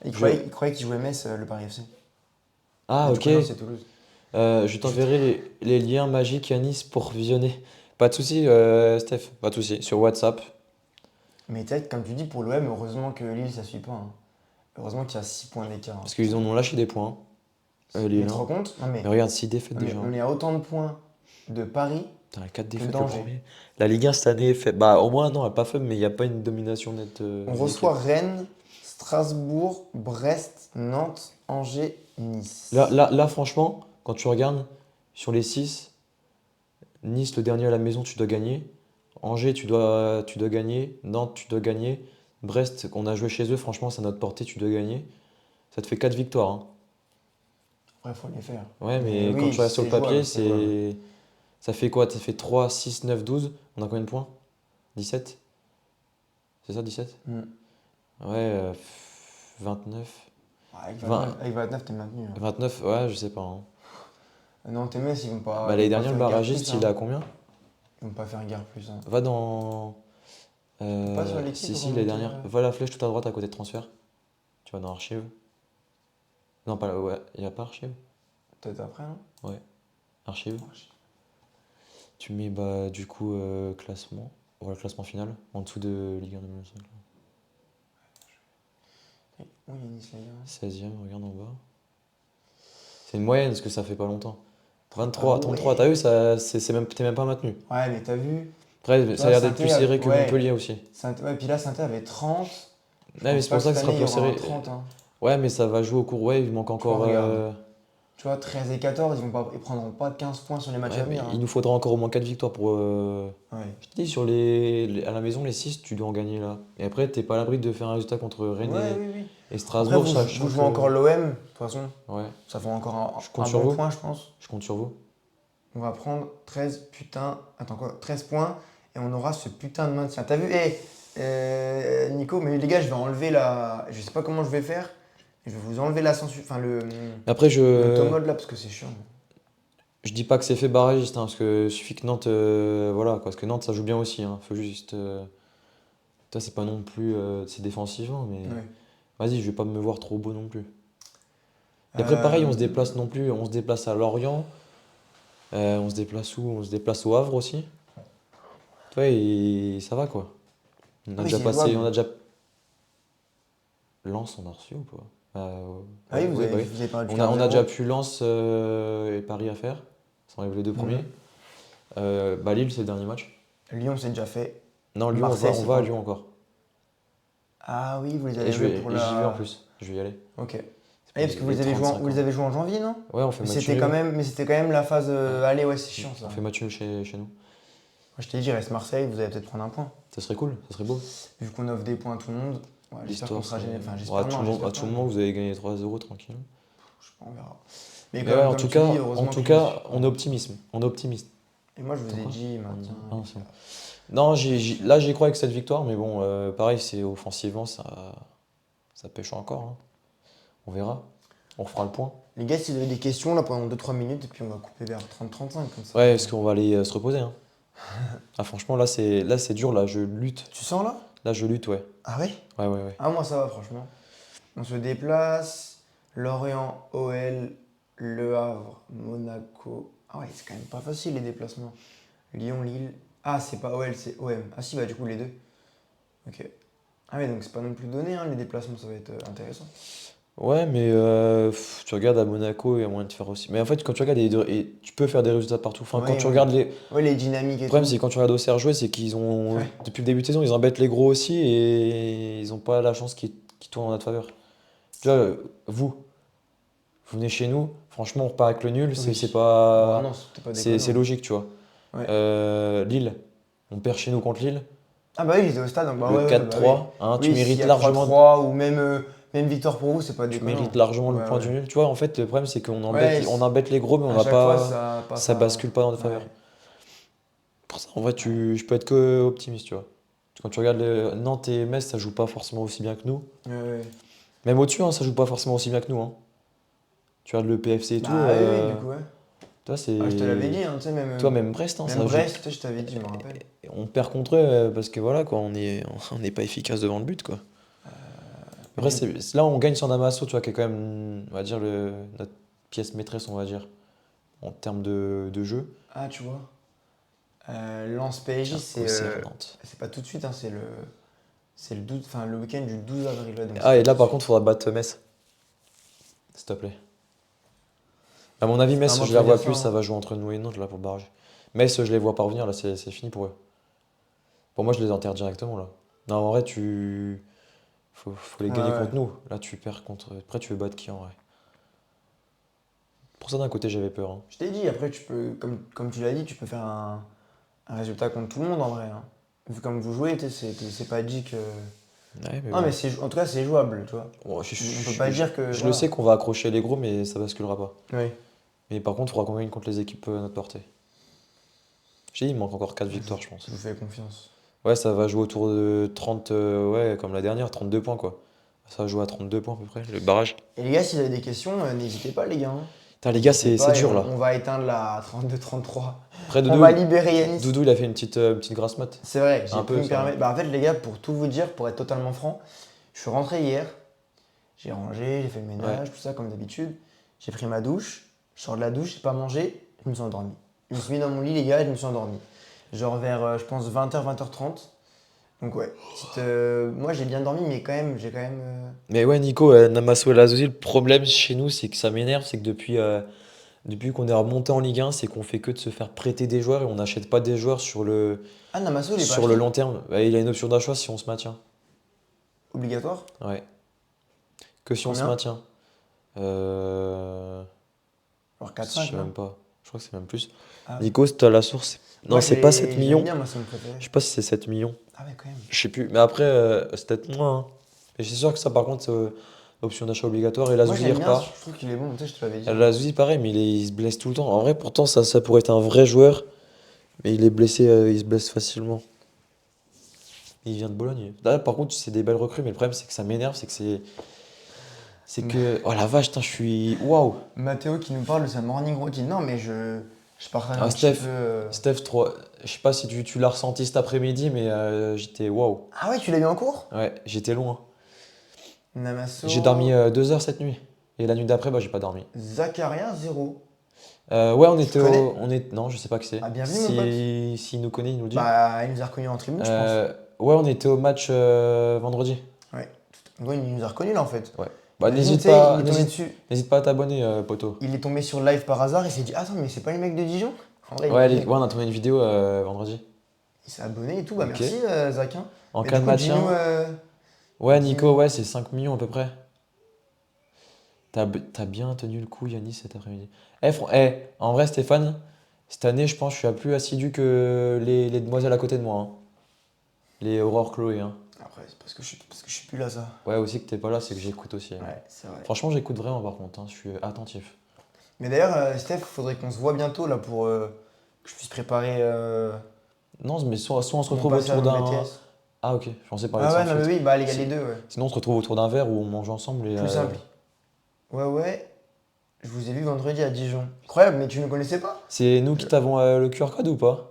il croyait qu'il jouait Metz, le Paris FC. Ah, Mais du ok. coup, non, c'est Toulouse. Je t'enverrai les liens magiques à Nice pour visionner. Pas de souci, Steph, pas de souci. Sur WhatsApp. Mais tu sais, comme tu dis, pour l'OM, heureusement que Lille, ça suit pas. Hein. Heureusement qu'il y a 6 points d'écart. Hein. Parce qu'ils en ont lâché des points. Mais Lille, tu te hein. rends compte? Non, Mais regarde, 6 défaites déjà. on est à autant de points de Paris Putain, 4 que défaites le d'Angers. premier. La Ligue 1 cette année fait. Bah, au moins, non, elle n'est pas faible, mais il n'y a pas une domination nette. On des reçoit équipes. Rennes, Strasbourg, Brest, Nantes, Angers, Nice. Là, franchement, quand tu regardes, sur les 6, Nice, le dernier à la maison, tu dois gagner. Angers, tu dois gagner. Nantes, tu dois gagner. Brest, qu'on a joué chez eux, franchement, c'est à notre portée, tu dois gagner. Ça te fait 4 victoires. Hein. Ouais, faut les faire. Ouais, mais quand oui, tu regardes sur le c'est papier, jouable, c'est jouable. ça fait quoi? Ça fait 3, 6, 9, 12. On a combien de points? 17? C'est ça, 17? Mm. Ouais, 29. Ouais, avec 20. 29, t'es maintenu. Hein. 29, ouais, je sais pas. Hein. Non, tes Metz, ils vont pas. Bah, Ils l'année vont pas dernière, le faire guerre barragiste, plus. il est Hein. à combien? Ils vont pas faire guerre plus. Hein. Va dans. Pas sur l'équipe, Si, remonter, l'année dernière. Va à la flèche tout à droite à côté de transfert. Tu vas dans archives. Non, pas là, ouais, il n'y a pas archives. Peut-être après, non? Ouais, archives. Tu mets bah, du coup classement. Voilà, classement final. En dessous de Ligue 1 2005. Oui, il y a Nice, les gars. 16e, regarde en bas. C'est une moyenne parce que ça fait pas longtemps. 23, Ah 33, ouais. t'as vu, t'es même pas maintenu. Ouais, mais t'as vu? Après, ça a l'air d'être Saint-Étienne, plus serré que ouais. Montpellier aussi. Ouais, puis là, Saint-Étienne avait 30. Je Ouais, mais pense c'est pas pour ça que cette ce sera année, il y plus aura un serré. 30. Hein. Ouais, mais ça va jouer au cours. Ouais, il manque encore. regarde. Tu vois, 13 et 14, ils prendront pas 15 points sur les matchs Ouais, à mais venir. il Hein. nous faudra encore au moins 4 victoires pour. Ouais. Je te dis, à la maison, les 6, tu dois en gagner là. Et après, t'es pas à l'abri de faire un résultat contre Rennes Ouais, oui, oui. et Après, Strasbourg, vous sachant jouez que. encore l'OM, de toute façon. Ouais, Ça fait encore je compte un sur bon vous. point, je pense. Je compte sur vous. On va prendre 13 putain. Attends quoi? 13 points et on aura ce putain de maintien. T'as vu? Nico, mais les gars, je vais enlever la. Je sais pas comment je vais faire. Je vais vous enlever la censure. Enfin, Après, le mode là, parce que c'est chiant. je dis pas que c'est fait barragiste, hein, parce que suffit que Nantes. Voilà, quoi, parce que Nantes, ça joue bien aussi. Hein, faut juste. Toi, c'est pas non plus. C'est défensivement, mais. Ouais. Vas-y, je vais pas me voir trop beau non plus. Et après, pareil, on se déplace non plus. On se déplace à Lorient. On se déplace où? On se déplace au Havre aussi. Tu vois, et ça va quoi. On a Oui, déjà c'est passé. jouable. On a déjà. Lens, on a reçu ou pas? Ah oui, ouais, bah oui. vous avez parlé du On a 15-0. déjà pu Lens et Paris à faire. Ça enlève les deux premiers. Bah, Lille, c'est le dernier match. Lyon, c'est déjà fait. Non, Lyon, Marseille, on c'est va à quand? Lyon encore. Ah oui, vous les Et avez joués pour j'y vais en la. plus. Je vais y aller. Ok. C'est Ah oui, parce que vous les avez joués vous les avez joués en janvier, non? Ouais, on fait Mais match c'était nul. quand même la phase. Allez, ouais, c'est chiant ça. On fait match nul chez nous. Moi, je t'ai dit, il reste Marseille, vous allez peut-être prendre un point. Ça serait cool, ça serait beau. Vu qu'on offre des points à tout le monde. Ouais, j'espère qu'on sera gêné. Enfin, Ouais, j'espère à tout non, le monde, j'espère à tout pas, moment, vous avez gagné 3-0 tranquille. je sais pas, on verra. Mais Mais quand ouais, même, en comme tout tu cas, dis, en heureusement tout que cas, on est optimisme. On est optimiste. Et moi, je vous ai Pourquoi? dit, maintien. Ah, c'est bon. Non, là, j'y crois avec cette victoire, mais bon, pareil, c'est offensivement, ça pêche encore, hein. On verra. On fera le point. Les gars, si vous avez des questions, là, pendant 2-3 minutes, et puis on va couper vers 30-35, comme ça. Ouais, est-ce qu'on va aller se reposer, hein? Ah, franchement, là, c'est dur, là, je lutte. Tu sens, là? Là, je lutte, ouais. Ah ouais? Ouais, ouais, ouais. Ah, moi, ça va, franchement. On se déplace. Lorient, OL, Le Havre, Monaco. Ah ouais, c'est quand même pas facile, les déplacements. Lyon, Lille. Ah, c'est pas OL, c'est OM. Ah si, bah du coup, les deux. Ok. Ah ouais, donc c'est pas non plus donné, hein, les déplacements, ça va être intéressant. Ouais, mais tu regardes à Monaco, il y a moyen de faire aussi. Mais en fait, quand tu regardes, et tu peux faire des résultats partout. Enfin, quand Oui, tu oui. regardes les. Le Ouais, les dynamiques et problème, tout. c'est quand tu regardes Auxerre jouer, c'est qu'ils ont. Ouais. Depuis le début de saison, ils embêtent les gros aussi et ils ont pas la chance qui tourne en notre faveur. Tu vois, vous venez chez nous, franchement, on repart avec le nul, c'est Oui. c'est Bon, pas. non, c'était pas C'est déconnant. logique, tu vois. Ouais. Lille, on perd chez nous contre Lille. Ah bah oui, j'étais au stade, donc bah Le ouais, ouais, bah oui. 4-3, hein, tu Oui, s'il y mérites a largement, 3-3 ou même victoire pour vous, c'est pas tu mérites déconnant. largement le Ouais, point du ouais. nul. Tu vois, en fait, le problème, c'est qu'on Ouais, embête, on embête les gros, mais on à n'a chaque fois, pas. ça passe Ça à. bascule pas dans notre Ouais. faveur. Pour ça, en vrai, Ouais. je peux être que optimiste, tu vois. Quand tu regardes Nantes et Metz, ça joue pas forcément aussi bien que nous. Ouais, ouais. Même au-dessus, hein, ça joue pas forcément aussi bien que nous, hein. Tu regardes le PFC et tout, Bah oui, oui, du coup, ouais. toi, Ah, je te l'avais c'est. dit, hein, tu sais, Toi, même Brest, hein, même ça joue. Brest, tu sais, je t'avais dit, je me rappelle. On perd contre eux parce que voilà, quoi, on n'est pas efficace devant le but, quoi. Mais Après, du là, on gagne sur Damaso, tu vois, qui est quand même, on va dire, notre pièce maîtresse, on va dire, en termes de jeu. Ah, tu vois. Lens PSG, Tiens, Auxerre, Nantes. c'est pas tout de suite, hein, c'est le 12, enfin, le week-end du 12 avril, ouais, donc c'est Ah, pas et tout là, de par suite. contre, il faudra battre Metz, s'il te plaît. À mon avis, C'est pas à Metz, moi je de la te dire vois ça, plus, ça hein. va jouer entre nous et Nantes, là, pour le barrage. Metz, je les vois pas revenir, là, c'est fini pour eux. Pour moi, je les enterre directement, là. Non, en vrai, faut les Ouais, gagner ouais. contre nous. Là, tu perds contre. Après, tu veux battre qui, en vrai? Pour ça, d'un côté, j'avais peur, hein. Je t'ai dit, après, tu peux, comme tu l'as dit, tu peux faire un résultat contre tout le monde, en vrai, hein. Vu comme vous jouez, tu sais, c'est pas dit que. Ouais, mais Non, mais bon. en tout cas, c'est jouable, tu vois. Bon, On peut pas dire que. je le sais Voilà. qu'on va accrocher les gros, mais ça basculera pas. Oui. Mais par contre, il faudra qu'on gagne contre les équipes à notre portée. J'ai dit, il manque encore 4 victoires, je Je pense. vous fais confiance. Ouais, ça va jouer autour de 30, ouais, comme la dernière, 32 points, quoi. Ça va jouer à 32 points à peu près, le barrage. Et les gars, si vous avez des questions, n'hésitez pas, les gars, hein. Putain, les gars, N'hésitez c'est pas et dur, là. on va éteindre la 32-33. Après, On va libérer Yanis. Doudou, il a fait une petite grasse mat. C'est vrai, j'ai Un pu peu, me ça va. permettre. Bah, en fait, les gars, pour tout vous dire, pour être totalement franc, je suis rentré hier, j'ai rangé, j'ai fait le Ouais. ménage, tout ça, comme d'habitude. J'ai pris ma douche, je sors de la douche, j'ai pas mangé, je me suis endormi. Je me suis mis dans mon lit, les gars, et je me suis endormi. Genre vers, je pense, 20h, 20h30. Donc, ouais, moi, j'ai bien dormi, mais quand même, j'ai quand même. Mais ouais, Nico, Namasso et Lazosi, le problème chez nous, c'est que ça m'énerve, c'est que depuis qu'on est remonté en Ligue 1, c'est qu'on fait que de se faire prêter des joueurs et on n'achète pas des joueurs Ah, Namasso, il est pas sur le acheté? long terme. Bah, il a une option d'achat si on se maintient. Obligatoire? Ouais. Que si on se Combien? maintient. Euh... Alors Je 4-5, sais non? même pas. Je crois que c'est même plus. Ah, Nico, si t'as la source. Non, moi, c'est pas 7 je l'aime millions. bien, moi, c'est mon préféré. Je sais pas si c'est 7 millions. Ah, ouais, quand même. Je sais plus. Mais après, c'est peut-être moins, hein. Et c'est sûr que ça, par contre, c'est option d'achat obligatoire. Et Moi, Lazosi, il j'aime bien, repart. je trouve qu'il est bon, tu sais, je te l'avais dit, hein. Lazosi, pareil, mais il se blesse tout le temps. En vrai, pourtant, ça pourrait être un vrai joueur. Mais il est blessé, il se blesse facilement. Il vient de Bologne. Là, par contre, c'est des belles recrues, mais le problème, c'est que ça m'énerve, c'est que c'est. C'est que. Oh la vache, putain, je suis. Waouh! Mathéo qui nous parle de sa morning routine. Non, mais je partage Ah, un petit peu. Steph, je sais pas si tu l'as ressenti cet après-midi, mais j'étais. Waouh! Ah ouais, tu l'as eu en cours? Ouais, j'étais loin. J'ai dormi Namasso, 2 heures cette nuit. Et la nuit d'après, bah, j'ai pas dormi. Zacharia, 0. Ouais, Tu connais? Non, je sais pas qui c'est. Ah, bienvenue, mon pote. S'il nous connaît, il nous le dit. Bah, il nous a reconnus en tribune, je pense. Ouais, on était au match vendredi. Ouais. Ouais, il nous a reconnus là, en fait. Ouais. Bah, Imagine, tu sais, il est tombé dessus. n'hésite pas à t'abonner, poto. Il est tombé sur le live par hasard, il s'est dit, attends, mais c'est pas les mecs de Dijon? En vrai, Ouais, imagine. ouais, on a tourné une vidéo vendredi. Il s'est abonné et tout. Bah, Ok. merci, Zach, hein. En Mais cas du de coup, dis-nous. maintien. Ouais, Nico, dis-nous. ouais, c'est 5 millions à peu près. T'as bien tenu le coup, Yanis, cet après-midi. En vrai, Stéphane, cette année, je pense que je suis plus assidu que les demoiselles à côté de moi, hein. Les Aurore Chloé, hein. Après, c'est parce que je suis plus là, ça. Ouais, aussi que t'es pas là, c'est que j'écoute aussi, hein. Ouais, c'est vrai. Franchement, j'écoute vraiment par contre, hein, je suis attentif. Mais d'ailleurs, Steph, faudrait qu'on se voit bientôt là pour que je puisse préparer Non, mais soit on se mon retrouve passage autour en d'un. BTS. Ah, ok, je pensais parler de Ah sans ouais, non mais filtre. oui, bah les gars, les Si- deux, ouais. Sinon, on se retrouve autour d'un verre où on mange ensemble et. Plus simple. Ouais, ouais. Je vous ai vu vendredi à Dijon. Incroyable, mais tu ne connaissais pas? C'est nous Je- qui t'avons le QR code ou pas?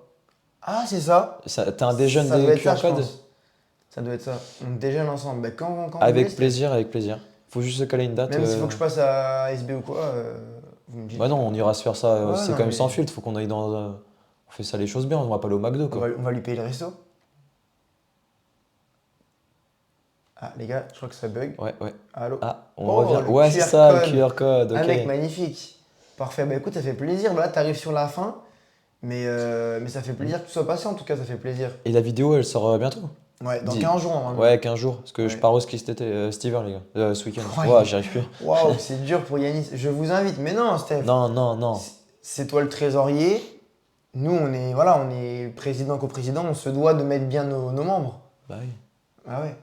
Ah, c'est ça. T'as un déjeune Ça doit des être ça, QR je codes? pense. Ça doit être ça. On déjeune ensemble. Bah, quand vous voulez, Avec Steph. plaisir, avec plaisir. Faut juste se caler une date. Même s'il faut que je passe à SB ou quoi, vous me Bah dites. non, on ira se faire ça. Ouais, C'est non, quand même sans mais filtre, faut qu'on aille dans. On fait ça les choses bien, on va pas aller au McDo quoi. on va lui payer le resto. Ah, les gars, je crois que ça bug. Ouais, ouais. Allô? Ah, on Oh, revient. le Ouais, c'est QR ça, le code. QR code, Ah, ok. mec, magnifique. Parfait. Bah écoute, ça fait plaisir. Là, t'arrives sur la fin. Mais ça fait plaisir que tu sois passé, en tout cas, ça fait plaisir. Et la vidéo, elle sort bientôt? Ouais, dans Dis- 15 jours, normalement. Ouais, 15 jours. Parce que je Ouais. pars au ski cet hiver, les gars. Ce week-end. Ouais. Ouais, j'y arrive plus. Waouh, c'est dur pour Yanis. Je vous invite. Mais non, Steph. Non, non, non. C'est toi le trésorier. Nous, on est président, coprésident. On se doit de mettre bien nos membres. Bah oui. Ah ouais.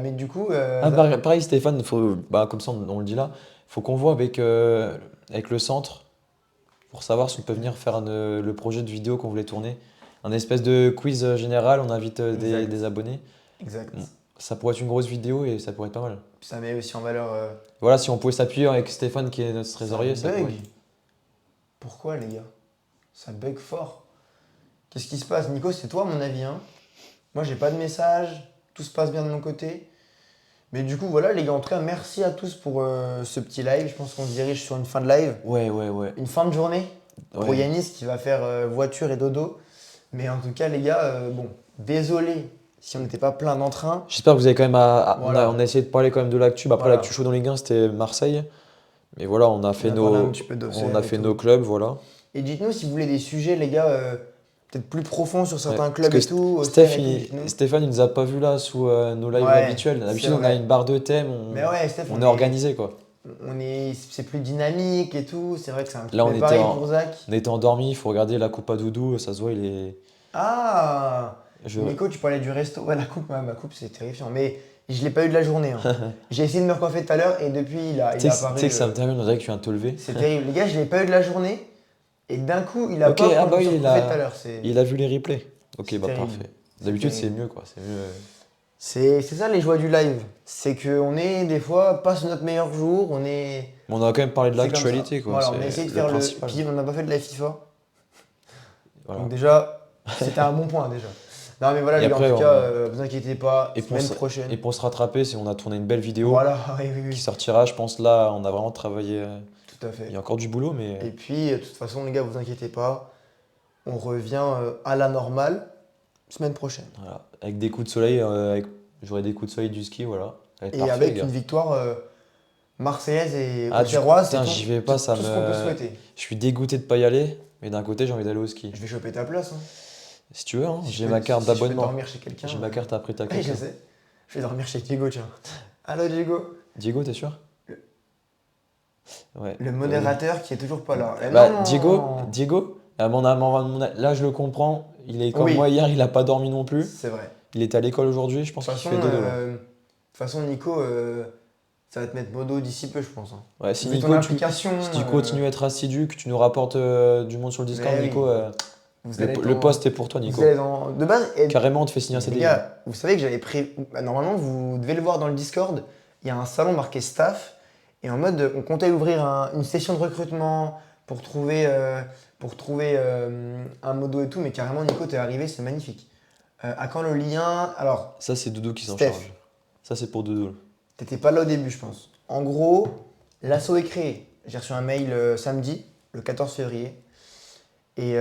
Mais du coup, Ah, pareil, Stéphane, bah, comme ça on le dit là, faut qu'on voit avec le centre pour savoir si on peut venir faire le projet de vidéo qu'on voulait tourner. Un espèce de quiz général, on invite Exact. des abonnés. exact. Bon, ça pourrait être une grosse vidéo et ça pourrait être pas mal. Ça met aussi en valeur. Voilà, si on pouvait s'appuyer avec Stéphane qui est notre trésorier, ça bug. pourrait. Pourquoi, les gars? Ça bug fort. Qu'est-ce qui se passe? Nico, c'est toi, à mon avis, hein? Moi, j'ai pas de message. Tout se passe bien de mon côté. Mais du coup, voilà, les gars, en tout cas, merci à tous pour ce petit live. Je pense qu'on se dirige sur une fin de live. Ouais, ouais, ouais. Une fin de journée pour Ouais. Yanis qui va faire voiture et dodo. Mais en tout cas, les gars, bon, désolé si on n'était pas plein d'entrain. J'espère que vous avez quand même. Voilà. On a essayé de parler quand même de l'actu. Après, Voilà. l'actu chaud dans les gains, c'était Marseille. Mais voilà, on a fait On a parlé un nos, petit peu on a et fait tout. nos clubs, voilà. Et dites-nous si vous voulez des sujets, les gars, peut-être plus profonds sur certains Ouais, clubs parce et que tout. Stéphane, il nous a pas vu là sous nos lives Ouais, habituels. c'est D'habitude, on a vrai. une barre de thèmes, Mais ouais, Steph, on est organisé quoi. c'est plus dynamique et tout. C'est vrai que c'est un petit Là, peu on était pareil en- pour Zach. On était endormi, il faut regarder la coupe à Doudou, ça se voit, il est. Ah, Je... Nico, tu parlais du resto. Ouais, la coupe, ma coupe, c'est terrifiant. Mais je l'ai pas eu de la journée, hein. J'ai essayé de me recoiffer tout à l'heure et depuis, il Tu a sais apparu. que ça me termine, on dirait que tu viens de te lever. C'est terrible. Les gars, je l'ai pas eu de la journée et d'un coup, il a Ok, pas ah quand bah je me oui, suis recoiffé tout à l'heure. il a vu les replays. Ok, C'est bah terrible. parfait. D'habitude, c'est terrible. mieux quoi. C'est mieux. C'est ça les joies du live. C'est qu'on est des fois pas sur notre meilleur jour. On est. Mais on a quand même parlé de C'est comme l'actualité ça. quoi. Voilà, on a c'est essayé de faire le. principal. Puis on n'a pas fait de la FIFA. Voilà. Donc déjà, c'était un bon point déjà. Non mais voilà Et les gars, en après, tout cas, vous inquiétez pas, Et pour, semaine se- prochaine. et pour se rattraper, on a tourné une belle vidéo Voilà, oui, oui, qui oui, sortira, je pense là, on a vraiment travaillé. tout à fait. Il y a encore du boulot, mais. Et puis, de toute façon, les gars, vous inquiétez pas, on revient à la normale semaine prochaine. Voilà. Avec des coups de soleil, j'aurai des coups de soleil du ski, voilà. Ça va être Et parfait, avec les gars. une victoire marseillaise et Ah, auxerroise, putain, j'y vais pas, ça tout ce qu'on me- peut souhaiter. Je suis dégoûté de pas y aller, mais d'un côté, j'ai envie d'aller au ski. Je vais choper ta place. Hein. Si tu veux, hein, Si je j'ai peux- ma carte si je peux d'abonnement. dormir chez quelqu'un. J'ai ma carte après ta Oui, carte. je sais. Je vais dormir chez Diego, tiens. Allô, Diego. Diego, t'es sûr? Le- Ouais. Le modérateur qui est toujours pas là. Eh Bah, non. Diego, là, je le comprends. Il est comme Oui. moi hier, il a pas dormi non plus. C'est vrai. Il était à l'école aujourd'hui, je pense De toute qu'il façon, fait dodo. Nico, ça va te mettre modo d'ici peu, je pense. Hein. Ouais, si Vu Nico, ton implication. si tu continues à être assidu, que tu nous rapportes du monde sur le Discord, Mais oui. Nico, vous allez le poste est pour toi, Nico. Vous allez dans- De base, Carrément, on te fait signer un les CDI. gars, vous savez que j'avais prévu. Normalement, vous devez le voir dans le Discord. Il y a un salon marqué staff. Et en mode, on comptait ouvrir une session de recrutement pour trouver un modo et tout. Mais carrément, Nico, t'es arrivé, c'est magnifique. À quand le lien? Alors, Ça, c'est Doudou qui s'en Steph. charge. Ça, c'est pour Doudou. t'étais pas là au début, je pense. En gros, l'asso est créé. J'ai reçu un mail samedi, le 14 février. Et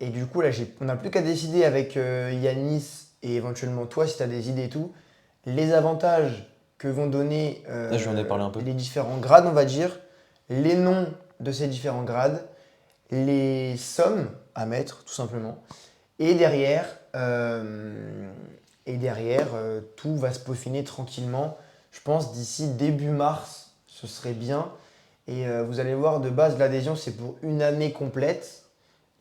du coup, là, on n'a plus qu'à décider avec Yanis et éventuellement toi, si tu as des idées et tout, les avantages que vont donner Là, je lui en ai parlé un peu. les différents grades, on va dire, les noms de ces différents grades, les sommes à mettre, tout simplement. Et derrière, tout va se peaufiner tranquillement. Je pense d'ici début mars, ce serait bien. Et vous allez voir, de base, l'adhésion, c'est pour une année complète.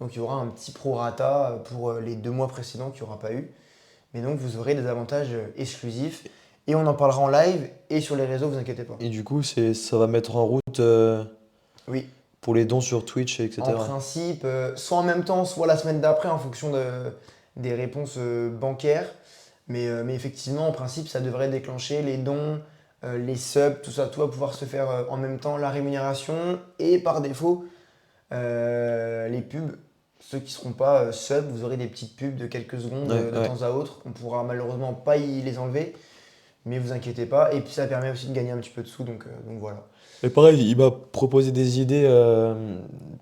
Donc il y aura un petit prorata pour les 2 mois précédents qu'il n'y aura pas eu. Mais donc vous aurez des avantages exclusifs. Et on en parlera en live et sur les réseaux, vous inquiétez pas. Et du coup, ça va mettre en route Oui. Pour les dons sur Twitch, etc. En principe, soit en même temps, soit la semaine d'après, en fonction des réponses bancaires. Mais effectivement, en principe, ça devrait déclencher les dons, les subs, tout ça. Tout va pouvoir se faire en même temps, la rémunération et par défaut, les pubs. Ceux qui ne seront pas subs, vous aurez des petites pubs de quelques secondes Ouais, de ouais. temps à autre. On pourra malheureusement pas les enlever, mais vous inquiétez pas. Et puis ça permet aussi de gagner un petit peu de sous, donc voilà. Et pareil, il m'a proposé des idées,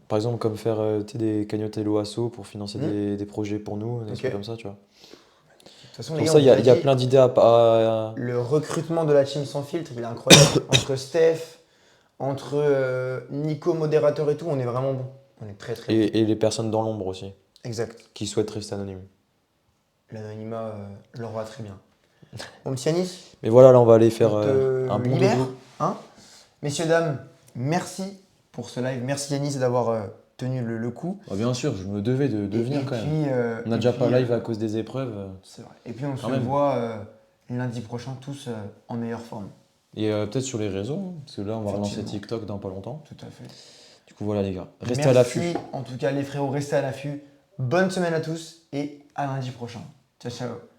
par exemple comme faire tu sais, des cagnottes Hello Asso pour financer Hmm. des projets pour nous, des Ok. trucs De comme ça, tu vois. toute façon, les Pour gars, ça, on vous a il y a dit, plein d'idées le recrutement de la team sans filtre, il est incroyable. Entre Steph, entre Nico, modérateur et tout, on est vraiment bon. On est très très bon. et les personnes dans l'ombre aussi, Exact. qui souhaitent rester anonymes. L'anonymat leur va très bien. Bon, petit Yanis, Mais voilà, là, on va aller faire on te un bon libère. dodo. Hein. Messieurs, dames, merci pour ce live. Merci Yanis d'avoir tenu le coup. Ah, bien sûr, je me devais de venir quand même. On n'a Et déjà puis, pas live à cause des épreuves. c'est vrai. Et puis on Quand se même. voit lundi prochain tous en meilleure forme. Et peut-être sur les réseaux, hein, parce que là, on va relancer Effectivement. TikTok dans pas longtemps. Tout à fait. Du coup, voilà les gars, restez à l'affût. Merci en tout cas les frérots, restez à l'affût. Bonne semaine à tous et à lundi prochain. Ciao ciao.